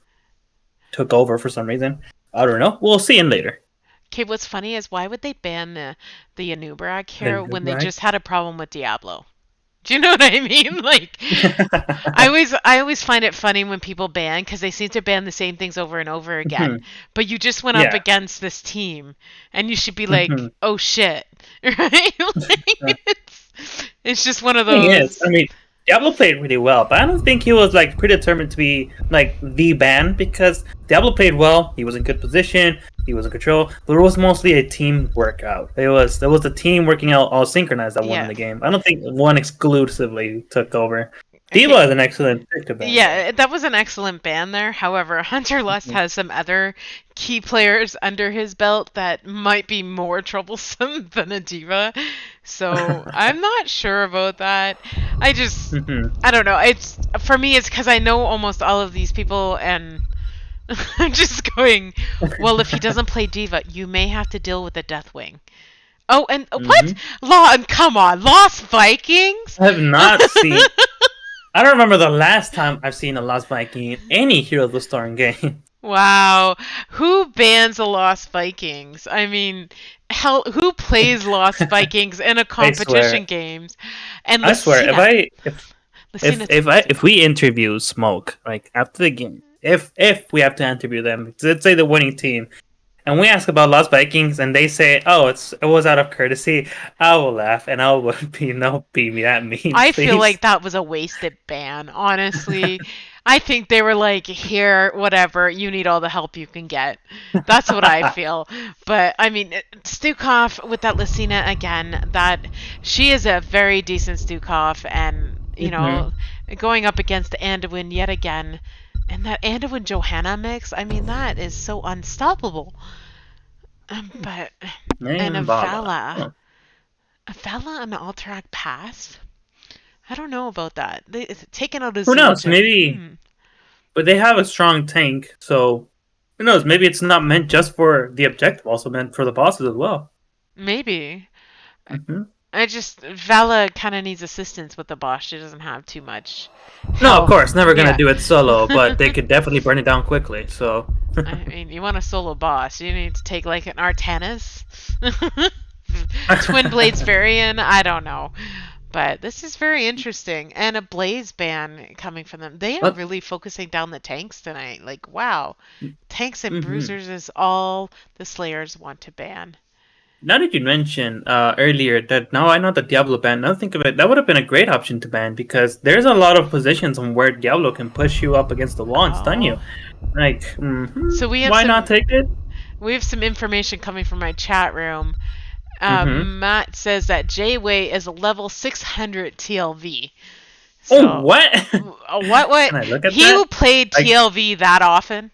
took over for some reason. I don't know. We'll see in later. Okay, what's funny is why would they ban the Anubarak here Then when they right? just had a problem with Diablo? Do you know what I mean? Like, I always find it funny when people ban because they seem to ban the same things over and over again. Mhm. But you just went up Yeah. against this team, and you should be Mhm. like, "Oh shit!" Right? Yeah. Like, it's just one of Thing is, those. I mean, Diablo played really well, but I don't think he was like predetermined to be like the ban because Diablo played well. He was in good position. He was in control. But it was mostly a team workout. It was the team working out all synchronized that won in Yeah. the game. I don't think one exclusively took over. Okay. Diva is an excellent pick to ban though. Yeah, that was an excellent ban there. However, Hunter Lust Mhm. has some other key players under his belt that might be more troublesome than a diva. So I'm not sure about that. I just, Mhm. I don't know. It's for me, it's because I know almost all of these people, and I'm just going. Well, if he doesn't play diva, you may have to deal with the Deathwing. Oh, and what? Mhm. Come on, Lost Vikings. I have not seen. I don't remember the last time I've seen a Lost Viking in any Hero of the Storm game. Wow. Who bans the Lost Vikings? I mean, hell, who plays Lost Vikings in a I swear. competition games? And I swear. If Lucina. I if Lucina's if we interview Smoke like after the game, if we have to interview them, let's say the winning team, and we ask about Lost Vikings, and they say, "Oh, it was out of courtesy," I will laugh, and I would be no be me that mean, I feel please. like that was a wasted ban, honestly. I think they were like, here, whatever, you need all the help you can get. That's what I feel. But I mean, Stukov with that Lucina again, that she is a very decent Stukov, and Hmm. going up against Anduin yet again, and that Anduin Johanna mix, I mean, that is so unstoppable. But and a Name Bala. Vala, Huh. a Vala on the Alterac Pass. I don't know about that. Taking out a Who knows? Zul'jin. Maybe, but they have a strong tank, so who knows? Maybe it's not meant just for the objective, also meant for the bosses as well. Maybe. Hmm. I just Vala kind of needs assistance with the boss. She doesn't have too much No, of health. course, never gonna Yeah. do it solo, but they could definitely burn it down quickly. So, I mean, you want a solo boss, you need to take like an Artanis, Twin Blades Varian. I don't know. But this is very interesting. And a Blaze ban coming from them. They are but really focusing down the tanks tonight. Like, wow. Tanks and hmm bruisers is all the Slayers want to ban. now that you mentioned earlier that now I know the Diablo ban. Now think of it, that would have been a great option to ban because there's a lot of positions on where Diablo can push you up against the wall and stun Oh. you. Like, So why not take it? we have some information coming from my chat room. Mm-hmm. Matt says that J-Way is a level 600 TLV. Oh, So, what? what? Can I look at He that? who played Like, TLV that often?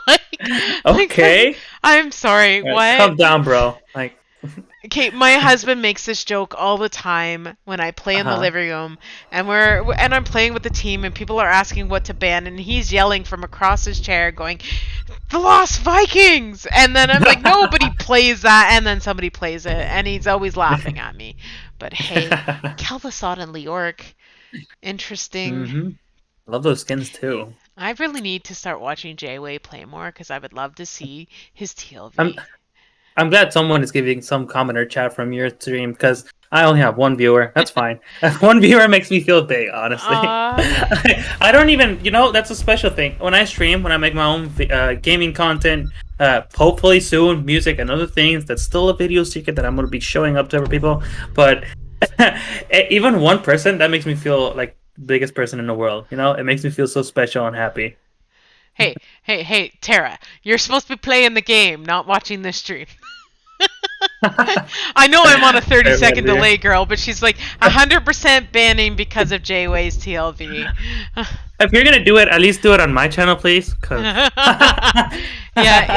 like, okay. I'm sorry, what? Calm down, bro. Like, Okay, my husband makes this joke all the time when I play in the uh-huh. living room, and I'm playing with the team, and people are asking what to ban, and he's yelling from across his chair, going, "The Lost Vikings!" And then I'm like, "Nobody plays that," and then somebody plays it, and he's always laughing at me. But hey, Kel'Thuzad and Leoric, interesting. Mm-hmm. Love those skins too. I really need to start watching J-Way play more because I would love to see his I'm TLV. I'm glad someone is giving some comment or chat from your stream because I only have one viewer. That's fine. One viewer makes me feel big, honestly. Uh, I don't even, that's a special thing. When I stream, when I make my own gaming content, hopefully soon, music and other things, that's still a video secret that I'm going to be showing up to other people. But even one person, that makes me feel like the biggest person in the world. It makes me feel so special and happy. hey, Tara, you're supposed to be playing the game, not watching this stream. I know I'm on a 30-second delay, girl, but she's like 100% banning because of J-Way's TLV. If you're gonna do it, at least do it on my channel, please. Yeah,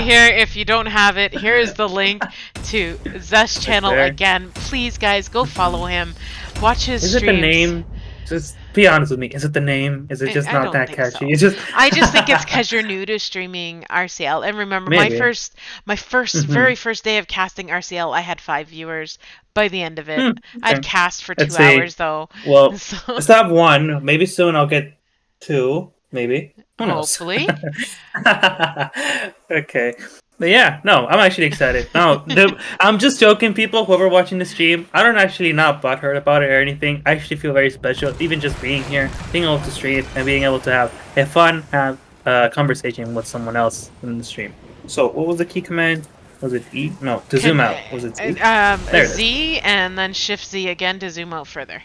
here, if you don't have it, here is the link to Zest's channel there. again. Please, guys, go follow him. Watch his Is it streams. the name? Just be honest with me. Is it the name? Is it just I not don't that think catchy? so. It's just. I just think it's because you're new to streaming RCL. And remember, Maybe. my very first day of casting RCL, I had 5 viewers. By the end of it, I'd Okay. cast for Let's 2 see. hours though. Well, So I still have one. Maybe soon I'll get two. Maybe. Who knows? hopefully, Okay. But yeah, no, I'm actually excited. No, I'm just joking, people. Whoever watching the stream, I don't actually not butthurt about it or anything. I actually feel very special, even just being here, being able to stream, and being able to have a fun, have a conversation with someone else in the stream. So, what was the key command? Was it E? No, to zoom out. Was it Z? There it is. Z and then Shift Z again to zoom out further.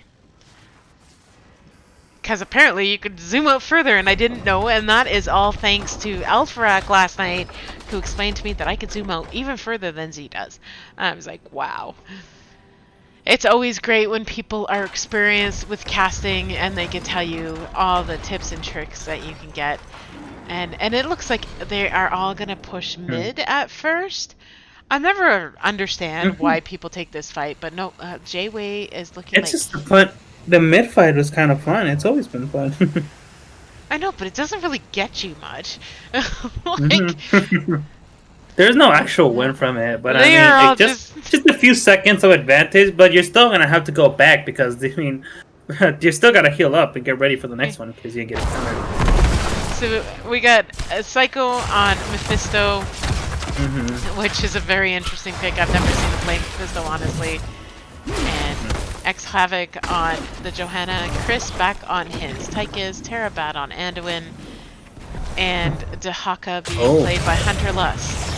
Because apparently you could zoom out further and I didn't know, and that is all thanks to Alpharak last night, who explained to me that I could zoom out even further than Z does. I was like, wow. It's always great when people are experienced with casting and they can tell you all the tips and tricks that you can get. And it looks like they are all going to push mid at first. I never understand why people take this fight, but no, J-Way is looking It's like... just the fun. The mid fight was kind of fun. It's always been fun. I know, but it doesn't really get you much. Like, There's no actual win from it, but they are all just a few seconds of advantage. But you're still gonna have to go back because you're still gotta heal up and get ready for the next one because you get hammered. So we got a Psycho on Mephisto, Mm-hmm. which is a very interesting pick. I've never seen him play Mephisto, honestly. And X Havoc on the Johanna, Chris back on his Tychus, Terrabat on Anduin, and Dehaka being Oh. played by Hunter Lust.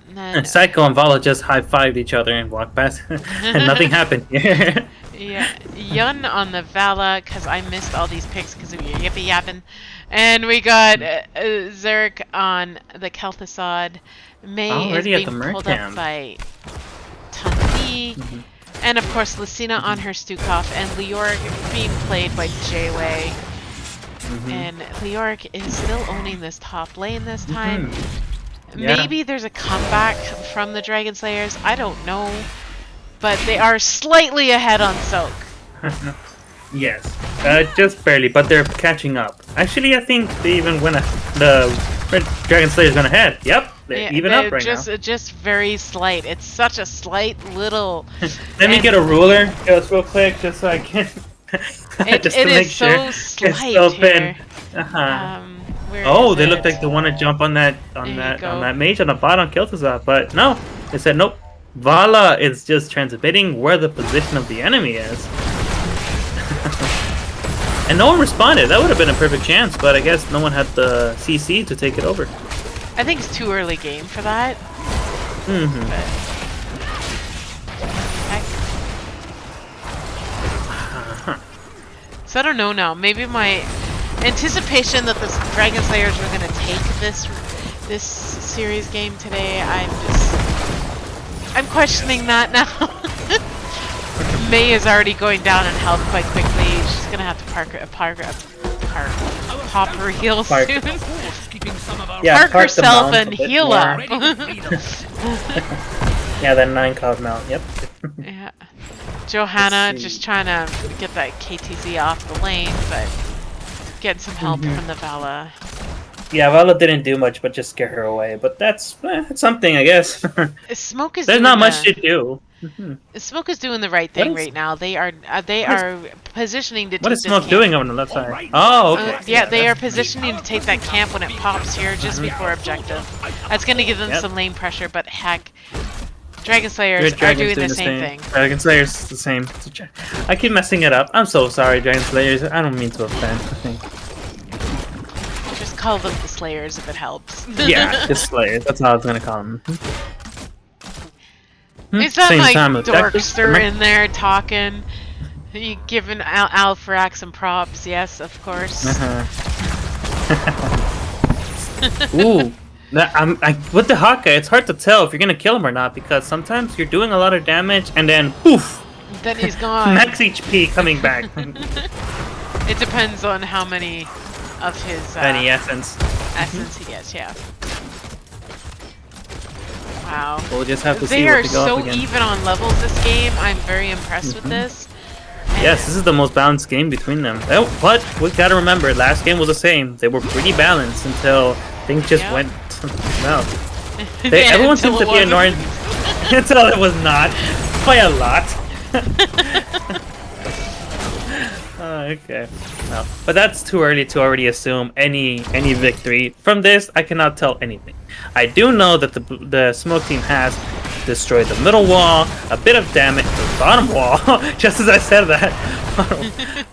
Then, Psycho and Vala just high-fived each other and walked past, and nothing happened here. yeah, Yun on the Vala, because I missed all these picks because of your yippee yapping. And we got Zerk on the Kel'Thuzad. May is Already at being the pulled up Mercam. by Tanvi. And of course, Lucina on her Stukov, and Leoric being played by Jayway. And Leoric is still owning this top lane this time. Yeah. Maybe there's a comeback from the Dragon Slayers. I don't know. But they are slightly ahead on Soak. Yes, just barely, but they're catching up. Actually, I think they even went. The Red Dragon Slayer's gone ahead. Yep, they're even up right now. Just very slight. It's such a slight little. Let me get a ruler just real quick, just so I can. It is so slight here. Oh, they look like they want to jump on that mage on the bottom Kel'Thuzad, but no, they said nope. Vala is just transmitting where the position of the enemy is. And no one responded. That would have been a perfect chance, but I guess no one had the CC to take it over. I think it's too early game for that. So I don't know now. Maybe my anticipation that the Dragon Slayers were going to take this series game today, I'm questioning that now. May is already going down in health quite quickly. She's gonna have to pop her heal soon. Yeah, park herself and heal more. up. Yeah, that 9 cloud mount. Yep. Yeah. Johanna just trying to get that KTZ off the lane, but getting some help from the Vala. Yeah, Vala didn't do much, but just scare her away. But that's something, I guess. Smoke is. There's not much to do. Smoke is doing the right thing right now. They are positioning to. What take is Smoke this doing on the left side? Oh, okay. Yeah, they are positioning to take that camp when it pops here just before objective. That's going to give them some lane pressure, but heck, Dragon Slayers are doing the same thing. Dragon Slayers the same. I keep messing it up. I'm so sorry, Dragon Slayers. I don't mean to offend. I think. Just call them the Slayers if it helps. Yeah, just Slayers. That's how I was gonna call them. Is that like Dorkster in there talking? You giving Alfrax some props? Yes, of course. Ooh, with the Hawkeye, it's hard to tell if you're gonna kill him or not because sometimes you're doing a lot of damage and then poof, then he's gone. Max HP coming back. It depends on how many of his any essence he gets. Yeah. Wow. We'll just have to see. They what are they go so up again. even on levels this game. I'm very impressed with this. Yes, this is the most balanced game between them. Oh, but we gotta remember, last game was the same. They were pretty balanced until things just went south. Everyone seems to be annoying until it was not by a lot. Okay. No, but that's too early to already assume any victory. From this, I cannot tell anything. I do know that the Smoke team has destroyed the middle wall, a bit of damage to the bottom wall, just as I said that.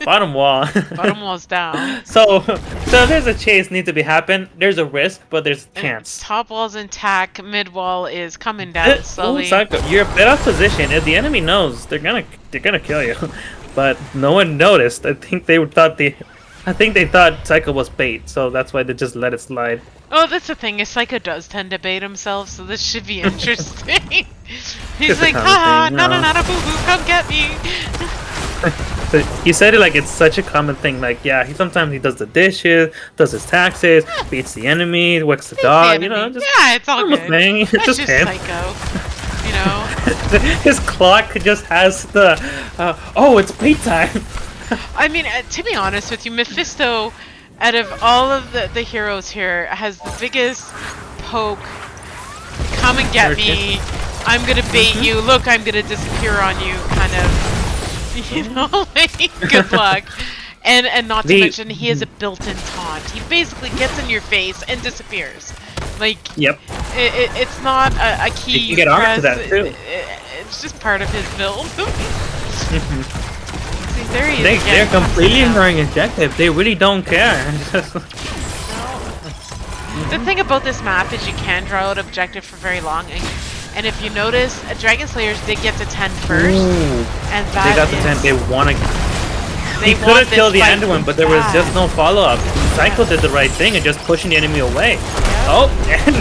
Bottom wall. Bottom wall's down. So there's a chase need to be happen. There's a risk, but there's a chance. Top wall's intact, mid wall is coming down slowly. You're a bit off position. If the enemy knows, they're gonna kill you. But no one noticed. I think they thought Psycho was bait, so that's why they just let it slide. Oh, that's the thing. Psycho does tend to bait himself, so this should be interesting. He's like, haha, no, boo-boo, come get me. He said it like it's such a common thing. Like, yeah, sometimes he does the dishes, does his taxes, beats the enemy, whacks the dog. Just yeah, it's all good. Thing. That's just him. Psycho. You know. His clock just has the. Oh, it's bait time. I mean, to be honest with you, Mephisto, out of all of the heroes here, has the biggest poke. Come and get me. I'm gonna bait you. Look, I'm gonna disappear on you. Kind of. You know, like, good luck. And not to mention, he has a built-in taunt. He basically gets in your face and disappears. Like, yep. It's not a key. You can get armor to that too. It's just part of his build. See, there he is. They're completely ignoring objective. They really don't care. The thing about this map is you can draw out objective for very long, and if you notice, Dragon Slayers did get to 10 first, Ooh. and They that got the is- 10. They want to. they He could want have this killed the fight end one, but there was bad. just no follow-up. Psycho did the right thing and just pushing the enemy away. Oh, and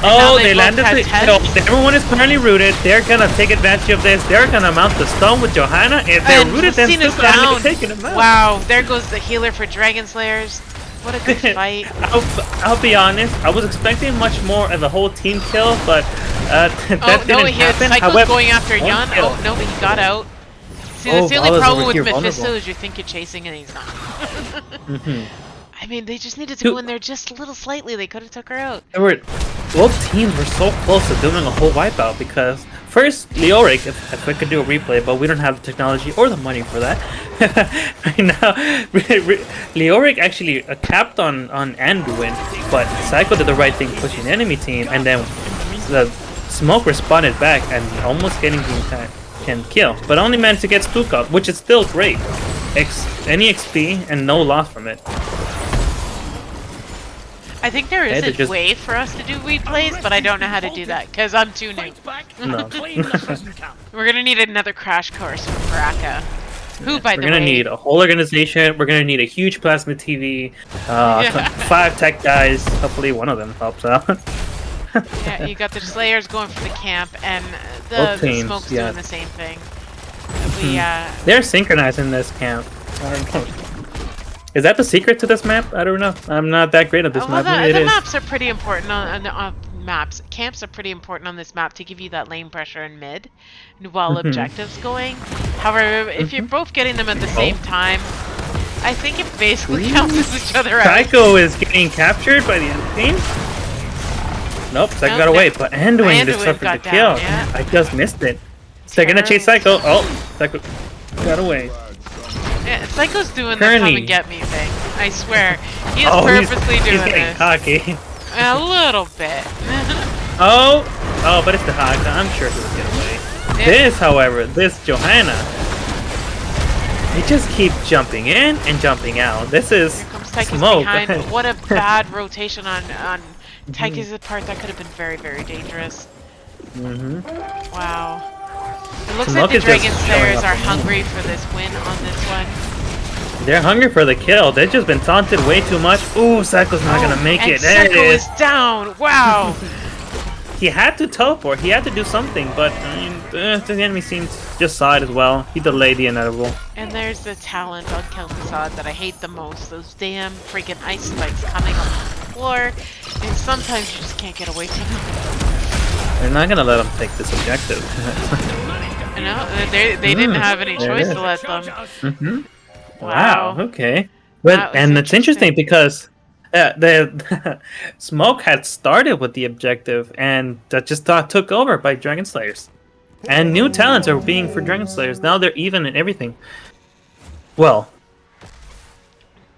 now they they both landed had the 10. kill. Everyone is currently rooted. They're gonna take advantage of this. They're gonna mount the stone with Johanna. If they're And rooted, then Lucina's Stuka down. is taking them out. Wow, there goes the healer for Dragon Slayers. What a good fight. I'll be honest. I was expecting much more of a whole team kill, but that Oh, no, didn't he had happen. Psycho's However, going after one Yun. kill. Oh, no, but he got out. See, Oh, that's the only Vala's problem over with here Mephisto vulnerable. is you think you're chasing and he's not. Mhm. I mean, they just needed to Two- go in there just a little slightly. They could have took her out. Both teams were so close to doing a whole wipeout because first Leoric, if I could do a replay, but we don't have the technology or the money for that right now. Leoric actually capped on Anduin, but Psycho did the right thing, pushing the enemy team, and then the smoke responded back and almost getting the can kill, but only managed to get Stuka, which is still great. Any XP and no loss from it. I think there is they're a just- way for us to do replays, but I don't know how to do that because I'm too new. No. We're gonna need another crash course from Baraka. Who, by We're the gonna way, need a whole organization. We're gonna need a huge plasma TV. Yeah. 5 tech guys. Hopefully, one of them helps out. yeah, you got the Slayers going for the camp, and Both the teams, Smoke's yeah. doing the same thing. We They're synchronized in this camp. I don't know. Is that the secret to this map? I don't know. I'm not that great at this well, map. Maybe the it is. maps are pretty important on maps. Camps are pretty important on this map to give you that lane pressure in mid, while objectives going. However, if you're both getting them at the same time, I think it basically cancels each other out. Psycho is getting captured by the enemy team. Nope, Psycho got away, but Anduin just Anduin suffered the got kill. down, yeah. I just missed it. They're gonna chase Psycho. Oh, Psycho got away. Yeah, Psycho's doing the Kearney. come and get me thing. I swear, he is Oh, purposely he's doing getting this. cocky. A little bit. Oh, but it's the Haka. I'm sure he'll get away. Yeah. This, however, this Johanna, they just keep jumping in and jumping out. This is Here comes Tychus smoke. behind. What a bad rotation on Tychus' part. That could have been very, very dangerous. Wow. It looks Smoke like the is just Dragon showing Slayers up are in hungry for this win on this one. They're hungry for the kill. They've just been taunted way too much. Ooh, Psycho's not gonna make and it. There it Psycho is. is down. Wow. He had to teleport. He had to do something, but I mean, the enemy seems just saw it as well. He delayed the inevitable. And there's the talent on Kill Facade that I hate the most. Those damn freaking ice spikes coming on the floor. And sometimes you just can't get away from them. They're not gonna let him take this objective. You know, they didn't have any there it choice is. to let them. Wow. Wow. Okay. That But was and it's interesting interesting. because the Smoke had started with the objective and that just took over by Dragon Slayers. And new talents are being for Dragon Slayers. Now they're even in everything. Well,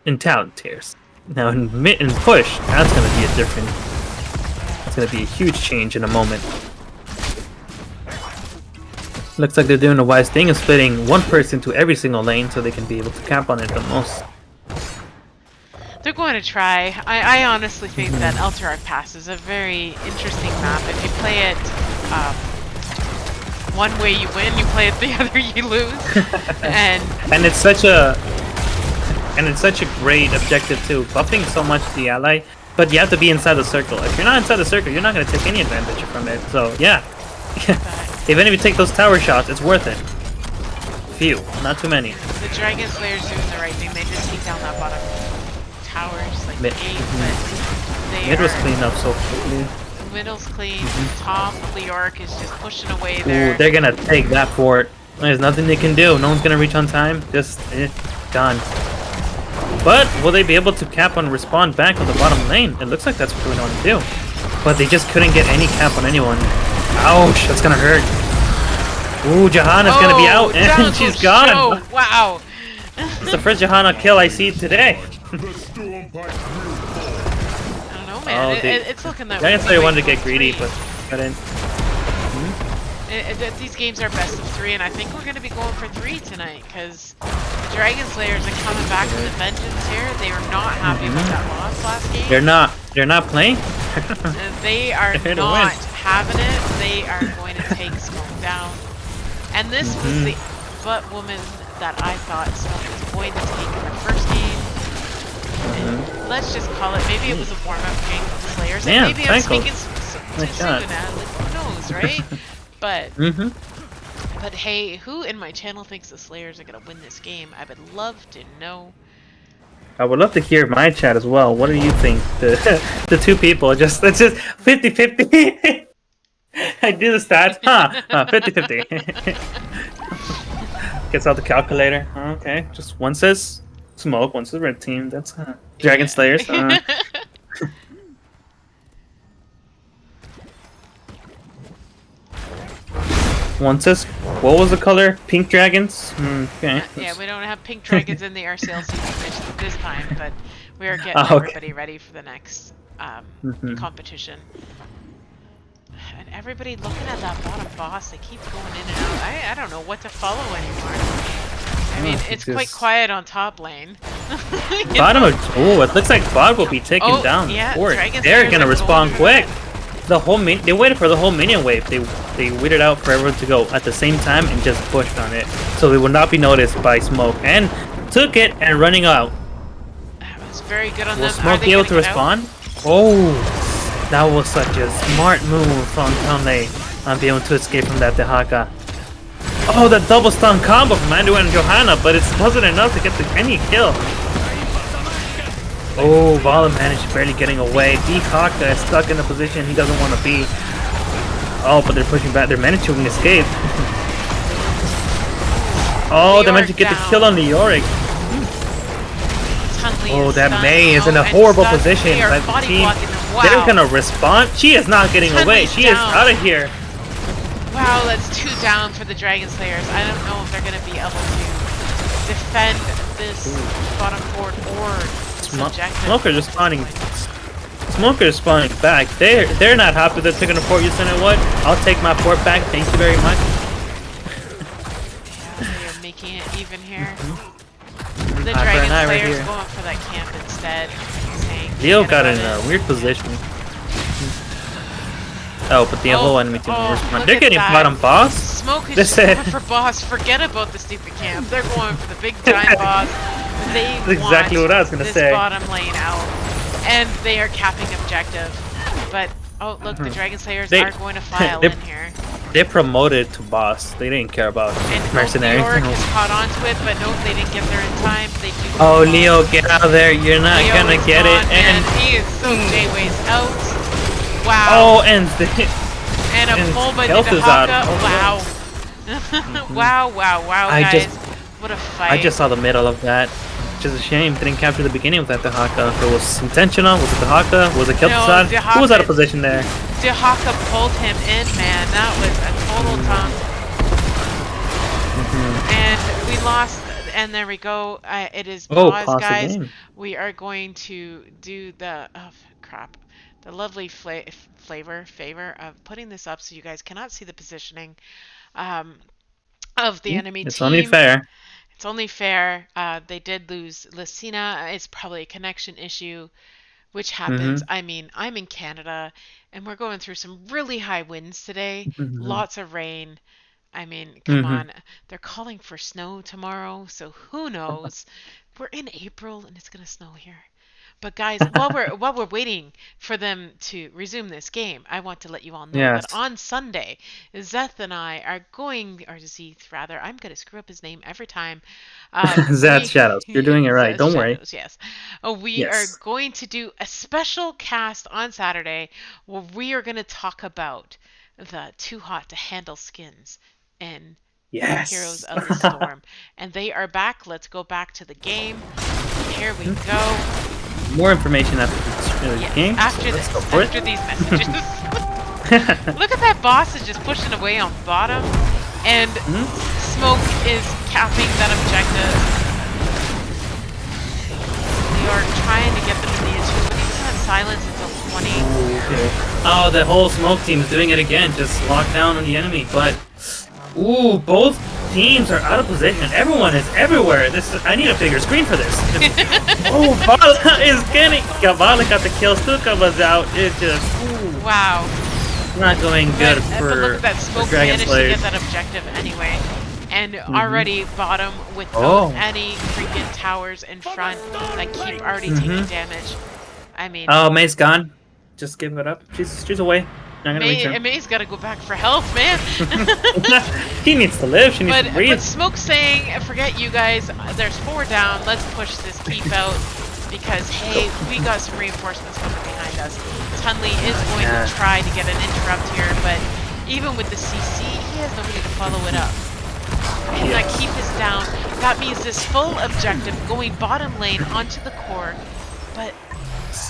in talent tiers. Now in mid and push, that's gonna be a different. It's gonna be a huge change in a moment. Looks like they're doing a wise thing of splitting one person to every single lane so they can be able to cap on it the most. They're going to try. I honestly think that Elturok Pass is a very interesting map. If you play it one way you win, you play it the other you lose. And it's such a great objective too, buffing so much the ally, but you have to be inside the circle. If you're not inside the circle, you're not going to take any advantage from it. So yeah, even if you take those tower shots, it's worth it. Few, not too many. the Dragon Slayer's doing the right thing. They did take down that bottom towers, like Mid. the gate, but they It was are- cleaned up so quickly. The middle's clean. Top Leoric is just pushing away Ooh, there. they're gonna take that fort. There's nothing they can do. No one's gonna reach on time. Just done. But will they be able to cap on respawn back on the bottom lane? It looks like that's what they want to do. But they just couldn't get any cap on anyone. Ouch, that's gonna hurt. Ooh, Johanna's gonna be out and down she's goes gone. Joe. Wow. It's the first Johanna kill I see today. I don't know, Oh, man. they- It's looking that Dragon way. Slayer wanted to Going get greedy, three. but couldn't. These games are best of 3, and I think we're going to be going for 3 tonight, because Dragon Slayers are coming back with a vengeance here. They were not happy with that loss last game. They're not. They're not playing? They are They're here to not win. having it. They are going to take Smoke down. And this was the butt woman that I thought Smoke was going to take in the first game. And let's just call it, maybe it was a warm-up game with the Slayers. And Yeah, maybe I'm cycle. speaking too Nice soon, shot. like, who knows, right? But hey, who in my channel thinks the Slayers are going to win this game? I would love to know. I would love to hear my chat as well. What do you think? The two people, it's just 50-50. I do the stats. 50-50. Gets out the calculator. Okay, just one says Smoke, one says Red Team. That's Dragon Slayers. One says, what was the color? Pink Dragons? Okay. Yeah, we don't have pink dragons in the RCL season this time, but we are getting Okay. everybody ready for the next competition. And everybody looking at that bottom boss, they keep going in and out. I don't know what to follow anymore. I mean, it's quite quiet on top lane. Bottom of it looks like bot will be taken down. Yeah, Or Dragon they're Slayers gonna are respond going quick. The whole they waited for the whole minion wave. They waited out for everyone to go at the same time and just pushed on it, so they would not be noticed by Smoke, and took it and running out. That was very good on Will them. Smoke be able to respond? Oh, that was such a smart move from Tone on being able to escape from that Dehaka. Oh, the double stun combo from Andu and Johanna, but it wasn't enough to get any kill. Oh, Vala managed barely getting away. Dehaka is stuck in a position he doesn't want to be. Oh, but they're pushing back. They're managing to escape. Oh, they managed to get the kill on the Yorick. Oh, that Mei is in a horrible position. But the team, they're gonna respond. She is not getting away. She is out of here. Wow, that's 2 down for the Dragon Slayers. I don't know if they're going to be able to defend this bottom fort or Smoker just spawning. Smoker is spawning back. They're not happy they're taking a fort. You know what? I'll take my fort back. Thank you very much. Yeah, they are making it even here. The Dragon Slayers going for that camp instead. Leo got in a weird position. Oh, but the whole enemy team will respond. They're getting bottom boss. Smoke is going for boss. Forget about the stupid camp. They're going for the big giant boss. They That's exactly what I was gonna say. Bottom lane out, and they are capping objective. But oh, look, the Dragon Slayers are going to file in here. They promoted to boss. They didn't care about mercenaries. Yorick is caught onto it, but nope, they didn't get there in time. They do. Oh, Leo, get out of there! You're not gonna get it. And he is so J-Ways out. Wow. Oh, and a pull by the Dehaka. Wow. wow, guys. What a fight. I just saw the middle of that. Which is a shame. Didn't capture the beginning of that Dehaka. If it was intentional, was it Dehaka? Was it Kel'Thuzad? Who was out of position there? Dehaka pulled him in, man. That was a total tongue. And we lost. And there we go. It is pause, guys. We are going to do the... Oh, crap. The lovely favor of putting this up so you guys cannot see the positioning of the enemy team. It's only fair. It's only fair. They did lose Lucina. It's probably a connection issue, which happens. I mean, I'm in Canada, and we're going through some really high winds today. Lots of rain. I mean, come on. They're calling for snow tomorrow, so who knows? We're in April, and it's going to snow here. But guys, while we're waiting for them to resume this game, I want to let you all know that on Sunday, Zeth and I are going, or Zeth rather, I'm going to screw up his name every time. Zeth Shadows, you're doing it right. Don't worry. Yes, we are going to do a special cast on Saturday where we are going to talk about the too hot to handle skins in Heroes of the Storm, and they are back. Let's go back to the game. Here we go. More information after the game. After these messages. Look at that boss is just pushing away on bottom, and Smoke is capping that objective. They are trying to get them in the achievement. He's gonna silence until 20. Oh, the whole Smoke team is doing it again. Just lock down on the enemy, but both teams are out of position. Everyone is everywhere. I need a bigger screen for this. Oh, Vala is getting. Yeah, Vala got the kill. Stuka was out. It's just Wow. not going good But for look at that smoke Dragon managed to Slayers. get that objective anyway. And already bottom with Oh. any freaking towers in front that keep already taking damage. I mean, Oh, May's gone. Just give it up. She's away. Not gonna reach her. May's got to go back for health, man. He needs to live. She needs to breathe. But Smoke's saying, forget you guys. There's 4 down. Let's push this keep out because hey, we got some reinforcements coming behind us. Tunley is going to try to get an interrupt here, but even with the CC, he has nobody to follow it up. And that keep is down. That means this full objective going bottom lane onto the core, but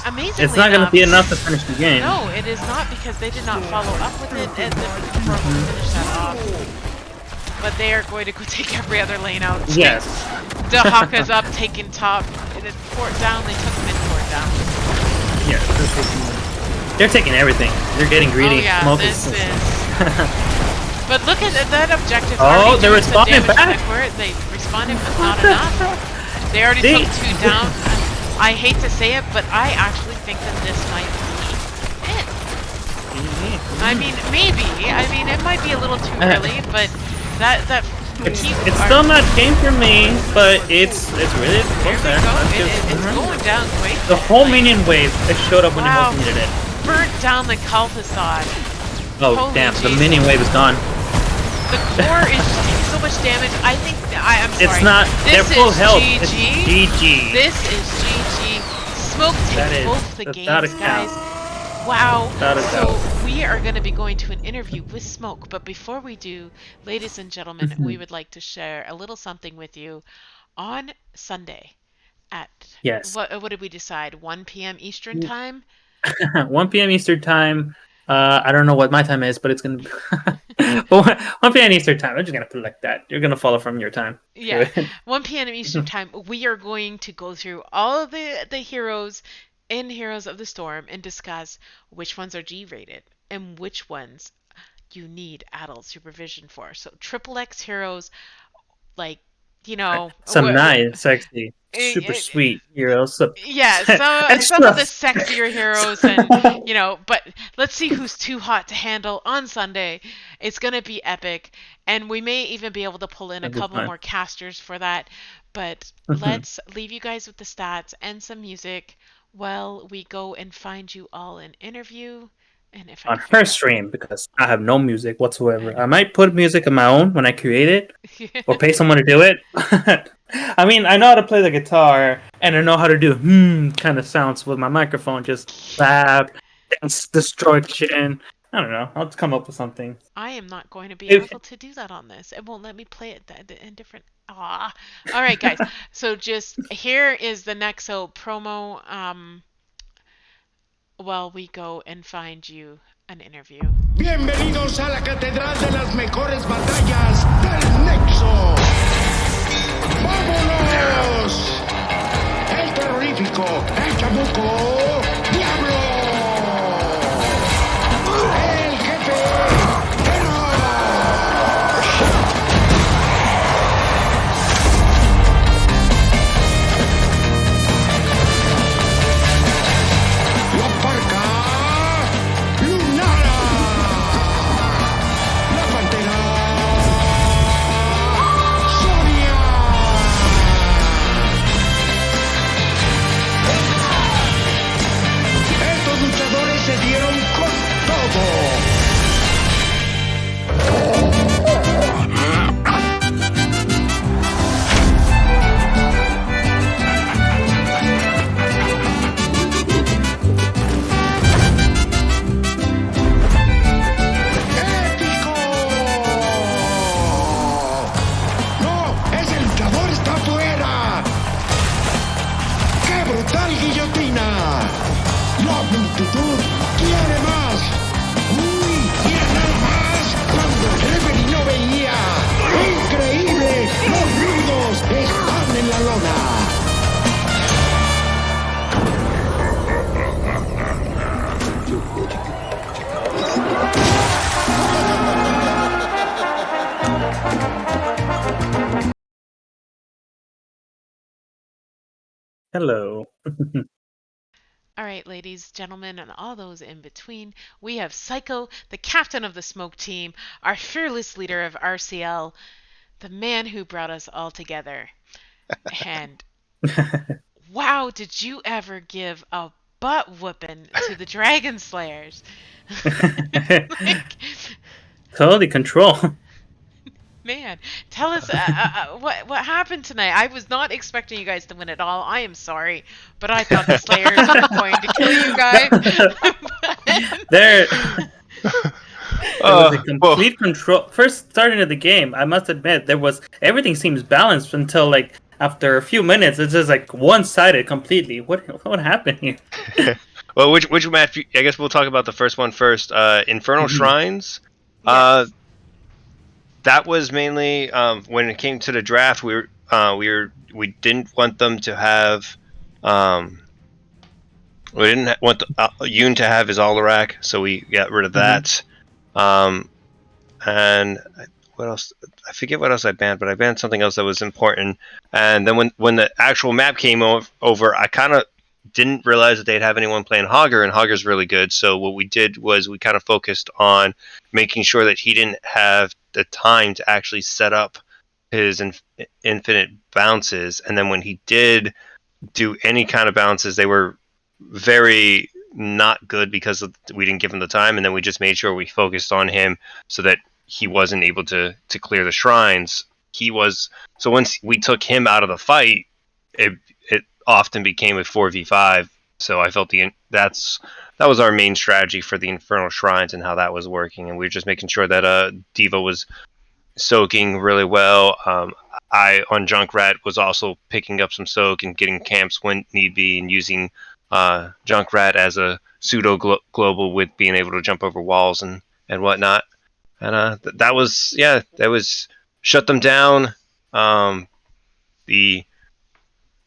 amazingly It's not going to be enough to finish the game. No, it is not because they did not follow up with it and then before we finish that off. But they are going to go take every other lane out. Yes. Dahaka's up, taking top. It is fort down. They took mid fort down. Yeah, they're taking everything. They're getting greedy. Oh yeah, Smoke this is. But look at that objective. Oh, they're responding back. They responded, but not enough. They already took 2 down. I hate to say it, but I actually think that this might be it. I mean, maybe. I mean, it might be a little too early, but that. It's still not game for me, but it's really close there. It's going down quick. The whole minion wave that showed up when you most needed it. Burnt down the Cultisod. Oh Holy damn! Jesus. The minion wave is gone. The core is just taking so much damage. I think I'm sorry. It's not. They're full health. GG. It's GG. This is GG. Smoke takes both the games, guys. Wow. So we are going to be going to an interview with Smoke, but before we do, ladies and gentlemen, we would like to share a little something with you. On Sunday at what did we decide? 1 p.m. Eastern time. 1 p.m. Eastern time. I don't know what my time is, but it's gonna be 1 p.m. Eastern time. I'm just gonna put it like that. You're gonna follow from your time. Yeah, 1 p.m. Eastern time. We are going to go through all of the heroes in Heroes of the Storm and discuss which ones are G-rated and which ones you need adult supervision for. So triple X heroes, like some nice, sexy, super sweet heroes. Yeah, some of the sexier heroes, and but let's see who's too hot to handle on Sunday. It's gonna be epic, and we may even be able to pull in a couple more casters for that. But let's leave you guys with the stats and some music while we go and find you all an interview. And if on her stream, because I have no music whatsoever. I might put music of my own when I create it, or pay someone to do it. I mean, I know how to play the guitar, and I know how to do kind of sounds with my microphone, just loud, distortion. I don't know. I'll just come up with something. I am not going to be able to do that on this. It won't let me play it in different. All right, guys. So just here is the next promo. While we go and find you an interview. Bienvenidos a la catedral de las mejores batallas del Nexo. ¡Vámonos! El terrorífico, el chamuco, Diablo. El jefe, Hello. All right, ladies, gentlemen, and all those in between, we have Psycho, the captain of the smoke team, our fearless leader of RCL, the man who brought us all together. And wow, did you ever give a butt whooping to the Dragon Slayers? Like, Totally control. man, tell us what happened tonight. I was not expecting you guys to win at all. I am sorry, but I thought the Slayers were going to kill you guys. There, there was a Well, complete control. First starting of the game, I must admit, there was everything seems balanced until like after a few minutes, it's just like one-sided completely. What happened here? well, which match? I guess we'll talk about the first one first. Infernal Mhm. Shrines. Uh, Yes. that was mainly when it came to the draft. We didn't want them to have. Um, we didn't want Yoon to have his Alarak, so we got rid of Mhm. that. And what else? I forget what else I banned, but I banned something else that was important. And then when the actual map came over, I kind of didn't realize that they'd have anyone playing Hogger, and Hogger's really good. So what we did was we kind of focused on making sure that he didn't have the time to actually set up his infinite bounces, and then when he did do any kind of bounces, they were very not good because we didn't give him the time, and then we just made sure we focused on him so that he wasn't able to clear the shrines. He was so once we took him out of the fight, it often became a 4v5. So I felt that was our main strategy for the infernal shrines and how that was working, and we were just making sure that Diva was soaking really well. I on Junkrat was also picking up some soak and getting camps when need be, and using Junkrat as a pseudo global with being able to jump over walls and whatnot. And that was shut them down. Um, the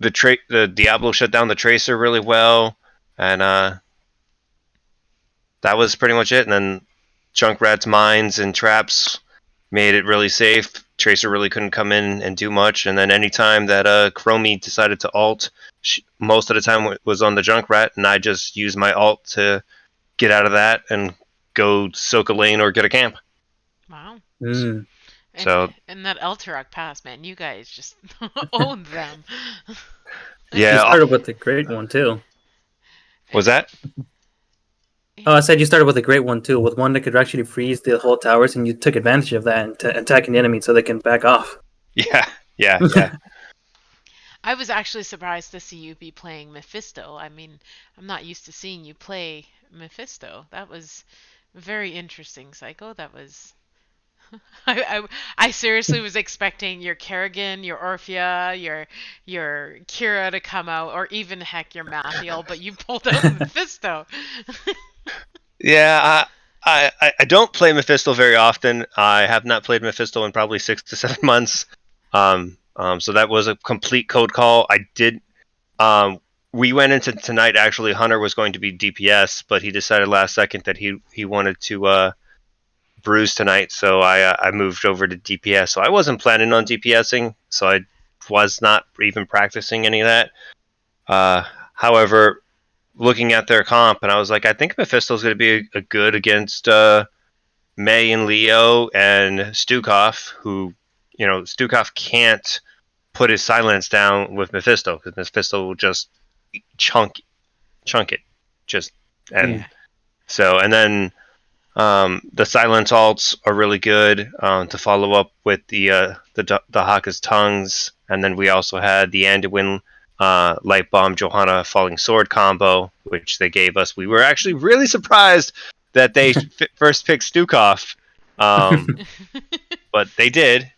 the Diablo shut down the Tracer really well, and that was pretty much it. And then Junkrat's mines and traps made it really safe. Tracer really couldn't come in and do much. And then anytime that Chromie decided to ult, most of the time was on the Junkrat, and I just used my ult to get out of that and go soak a lane or get a camp. Wow. Mm. And So and that Elturok pass, man, you guys just owned them. You yeah, started with a great one too. was that? Oh, I said you started with a great one too, with one that could actually freeze the whole towers, and you took advantage of that and attacking the enemy so they can back off. Yeah, yeah. I was actually surprised to see you be playing Mephisto. I mean, I'm not used to seeing you play Mephisto. That was very interesting, Psycho. That was. I seriously was expecting your Kerrigan, your Orphea, your Kira to come out, or even heck your Mathiel, but you pulled out Mephisto. Yeah, I don't play Mephisto very often. I have not played Mephisto in probably 6 to 7 months. So that was a complete code call. I did. We went into tonight. Actually, Hunter was going to be DPS, but he decided last second that he wanted to bruise tonight. So I moved over to DPS. So I wasn't planning on DPSing. So I was not even practicing any of that. However, looking at their comp, and I was like, I think Mephisto's going to be a good against May and Leo and Stukov, who, Stukov can't put his silence down with Mephisto because Mephisto will just chunk chunk it, just and Yeah. so and then the silence alts are really good to follow up with the Haka's tongues, and then we also had the Anduin light bomb Johanna falling sword combo, which they gave us. We were actually really surprised that they first picked Stukov, um, but they did.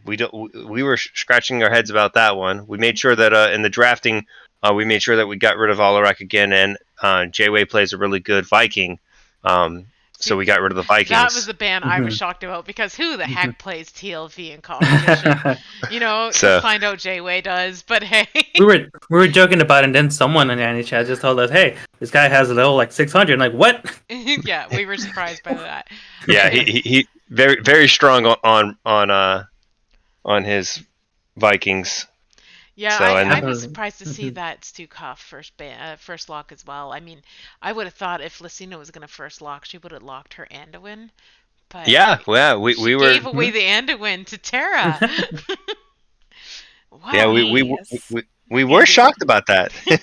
We were scratching our heads about that one. We made sure that in the drafting, we made sure that we got rid of Alarak again, and J-Way plays a really good Viking. Um, See, so we got rid of the that was Vikings. the band I was Mhm. shocked about because who the heck plays TLV in competition? You know, to So find out J-Way does, but hey. we were joking about it, and then someone in the Annie chat just told us, "Hey, this guy has a level like 600." Like what? Yeah, we were surprised by that. yeah, he very very strong on his Vikings. Yeah, So I and was surprised to see that Stukov first lock as well. I mean, I would have thought if Lucina was gonna first lock, she would have locked her Anduin, but yeah, yeah, she we were gave away the Anduin to Terra. yeah Wow. we were Andy. shocked about that. Yeah,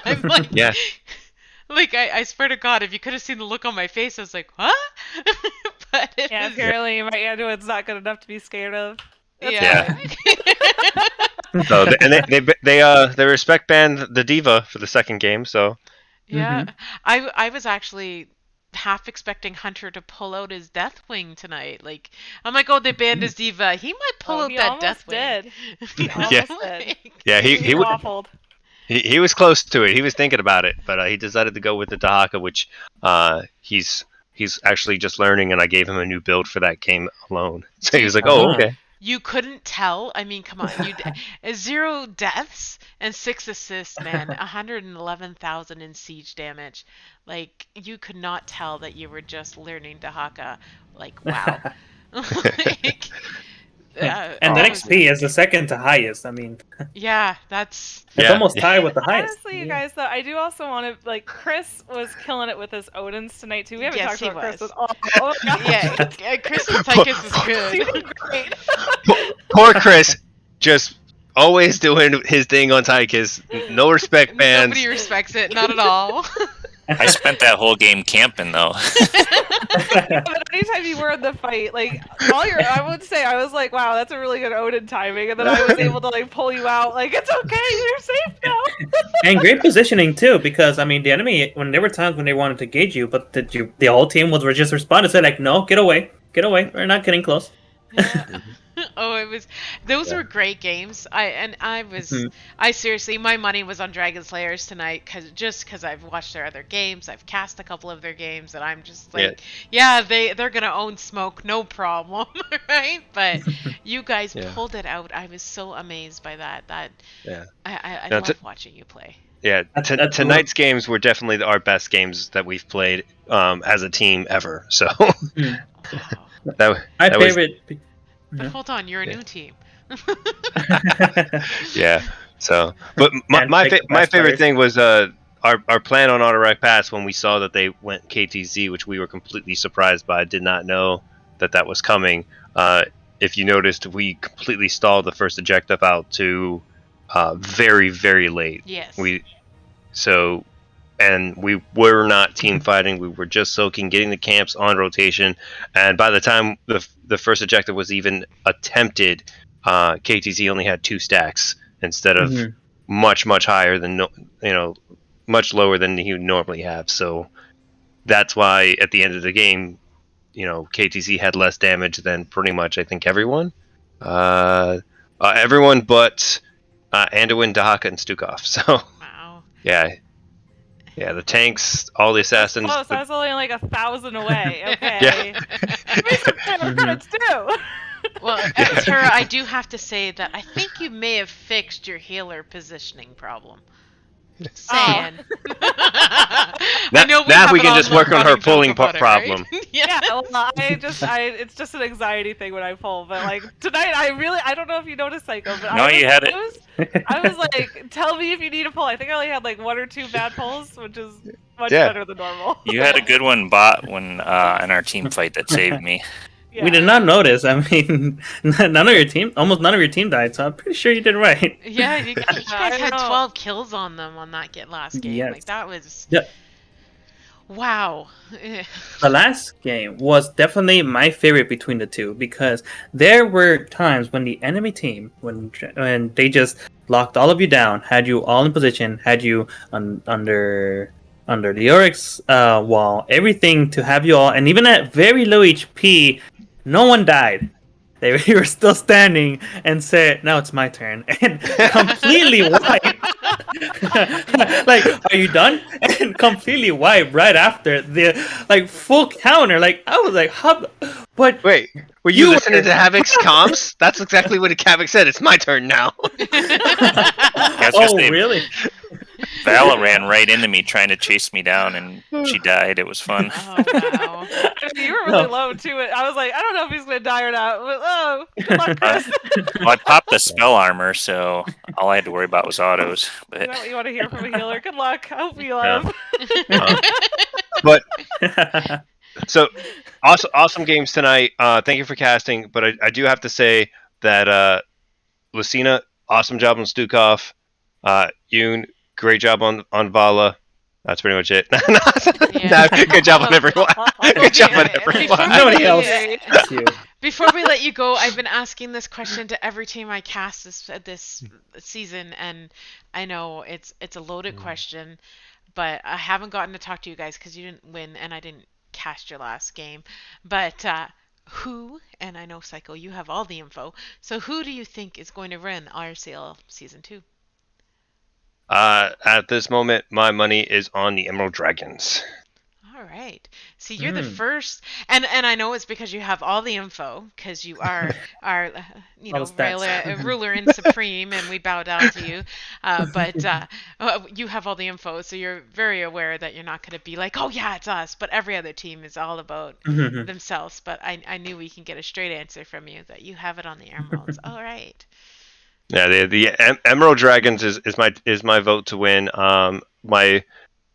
I'm like, Yeah, I swear to God, if you could have seen the look on my face, I was like, what? But it Yeah, was, apparently my Anduin's not good enough to be scared of. That's yeah. so they respect banned the diva for the second game. So Yeah, I was actually half expecting Hunter to pull out his Deathwing tonight. Like, I'm like, oh, they banned his diva. He might pull Oh, out he that almost Deathwing. did. He yeah, almost did. yeah, He waffled. he was close to it. He was thinking about it, but he decided to go with the Dahaka, which he's actually just learning, and I gave him a new build for that game alone. So he was like, oh, Uh-huh. okay. You couldn't tell. I mean, come on, 0 deaths and 6 assists, man. 111,000 in siege damage. Like, you could not tell that you were just learning Dahaka. Like, wow. Like, And that that was XP is the second to highest. I mean, yeah, that's it's Yeah. almost tied with the highest. Honestly, you guys, though, I do also want to, like, Chris was killing it with his Odins tonight, too. We haven't Yes, talked he about Chris was. at all. Oh, my God. yeah. Chris Tychus is He good. did great. Poor Chris, just always doing his thing on Tychus. No respect bans. Nobody respects it, not at all. I spent that whole game camping though. But anytime you were in the fight, like, I would say, I was like, wow, that's a really good Odin timing, and then I was able to, like, pull you out, like, it's okay, you're safe now. And great positioning too, because I mean, the enemy, when there were times when they wanted to gauge you, but the whole team was just responded, said like, no, get away, we're not getting close. Yeah. Oh, those were great games. I seriously, my money was on Dragon Slayers tonight because I've watched their other games, I've cast a couple of their games, and I'm just like, yeah, they're gonna own smoke, no problem, right? But you guys pulled it out. I was so amazed by that. I love watching you play. Yeah, That's tonight's games were definitely our best games that we've played as a team ever. So Wow. My that was favorite. But hold on, you're a new team. yeah. So, but my favorite thing was our plan on Auto-Rack Pass when we saw that they went KTZ, which we were completely surprised by. Did not know that was coming. If you noticed, we completely stalled the first ejective out to very, very late. Yes. And we were not team fighting. We were just soaking, getting the camps on rotation. And by the time the first objective was even attempted, KTZ only had 2 stacks instead of much higher than much lower than he would normally have. So that's why at the end of the game, KTZ had less damage than pretty much I think everyone. Everyone but Anduin, Dahaka, and Stukov. So Wow. Yeah, the tanks, all the assassins. Close. I was only like 1,000 away. Okay. Yeah. Give me some credits too. Well, Tara, I do have to say that I think you may have fixed your healer positioning problem. Saying. I know Now have we it can on just the work on her running pulling joke about it, problem. right? Yeah, well, it's just an anxiety thing when I pull. But like tonight, I don't know if you noticed, Psycho, but No, you had it. I was like, tell me if you need a pull. I think I only had like 1 or 2 bad pulls, which is much Yeah. better than normal. You had a good one bought when in our team fight that saved me. Yeah. We did not notice. I mean, almost none of your team died, so I'm pretty sure you did right. Yeah, you guys I had know. 12 kills on them on that last game. Yes. Like, that was... Yeah. Wow. The last game was definitely my favorite between the two because there were times when the enemy team, when they just locked all of you down, had you all in position, had you under the Oryx wall, everything to have you all, and even at very low HP, no one died. They were still standing and said, "Now it's my turn," and completely wiped. Like, are you done? And completely wiped right after the full counter. Like, I was like, "How?" But Wait, were you You listening were- to Havoc's comms? That's exactly what Havoc said. It's my turn now. I was gonna oh, say, really? Vala ran right into me trying to chase me down, and she died. It was fun. Oh wow. I mean, you were really low too. I was like, I don't know if he's gonna die or not. But, oh, good luck, Chris. Well, I popped the spell armor, so all I had to worry about was autos. Is But that what you want to hear from a healer? Good luck. I hope you Yeah. live. But so awesome games tonight. Thank you for casting, but I do have to say that Lucina, awesome job on Stukov. Yoon, great job on Vala. That's pretty much it. Yeah. No, good job on everyone. Good job on everyone. Nobody else. Yay. It's you. Before we let you go, I've been asking this question to every team I cast this season, and I know it's a loaded question, but I haven't gotten to talk to you guys because you didn't win and I didn't cast your last game. But who, and I know Psycho, you have all the info, so who do you think is going to win RCL Season 2? At this moment, my money is on the Emerald Dragons. All right. See, you're the first, and I know it's because you have all the info, because you are our, All the stats. ruler and supreme, and we bow down to you. But you have all the info, so you're very aware that you're not going to be like, oh yeah, it's us. But every other team is all about themselves. But I knew we can get a straight answer from you that you have it on the emeralds. All right. Yeah, the Emerald Dragons is my vote to win.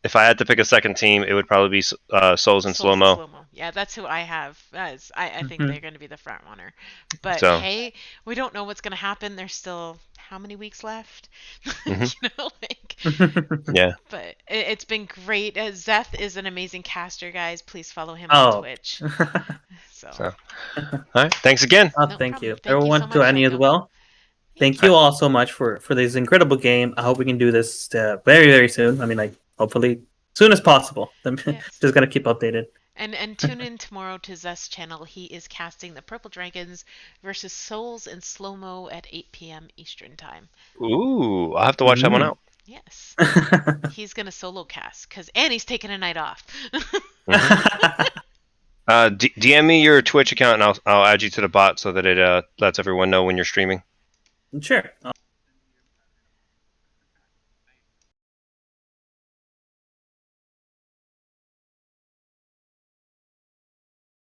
If I had to pick a second team, it would probably be Souls and Slow Mo. Yeah, that's who I have. I think they're going to be the front runner. But So. hey, we don't know what's going to happen. There's still how many weeks left? Yeah. But it's been great. Zeth is an amazing caster, guys. Please follow him on Twitch. So. All right. Thanks again. Oh, No thank problem. you. Thank you Everyone so to much, Annie as Psycho. well. Thank you all so much for this incredible game. I hope we can do this very, very soon. I mean, like, hopefully soon as possible. I'm Yes. just going to keep updated. And tune in tomorrow to Zest's channel. He is casting the Purple Dragons versus Souls and Slow Mo at 8 p.m. Eastern Time. Ooh, I'll have to watch that one out. Yes. He's going to solo cast because Annie's taking a night off. DM me your Twitch account and I'll add you to the bot so that it lets everyone know when you're streaming. Sure.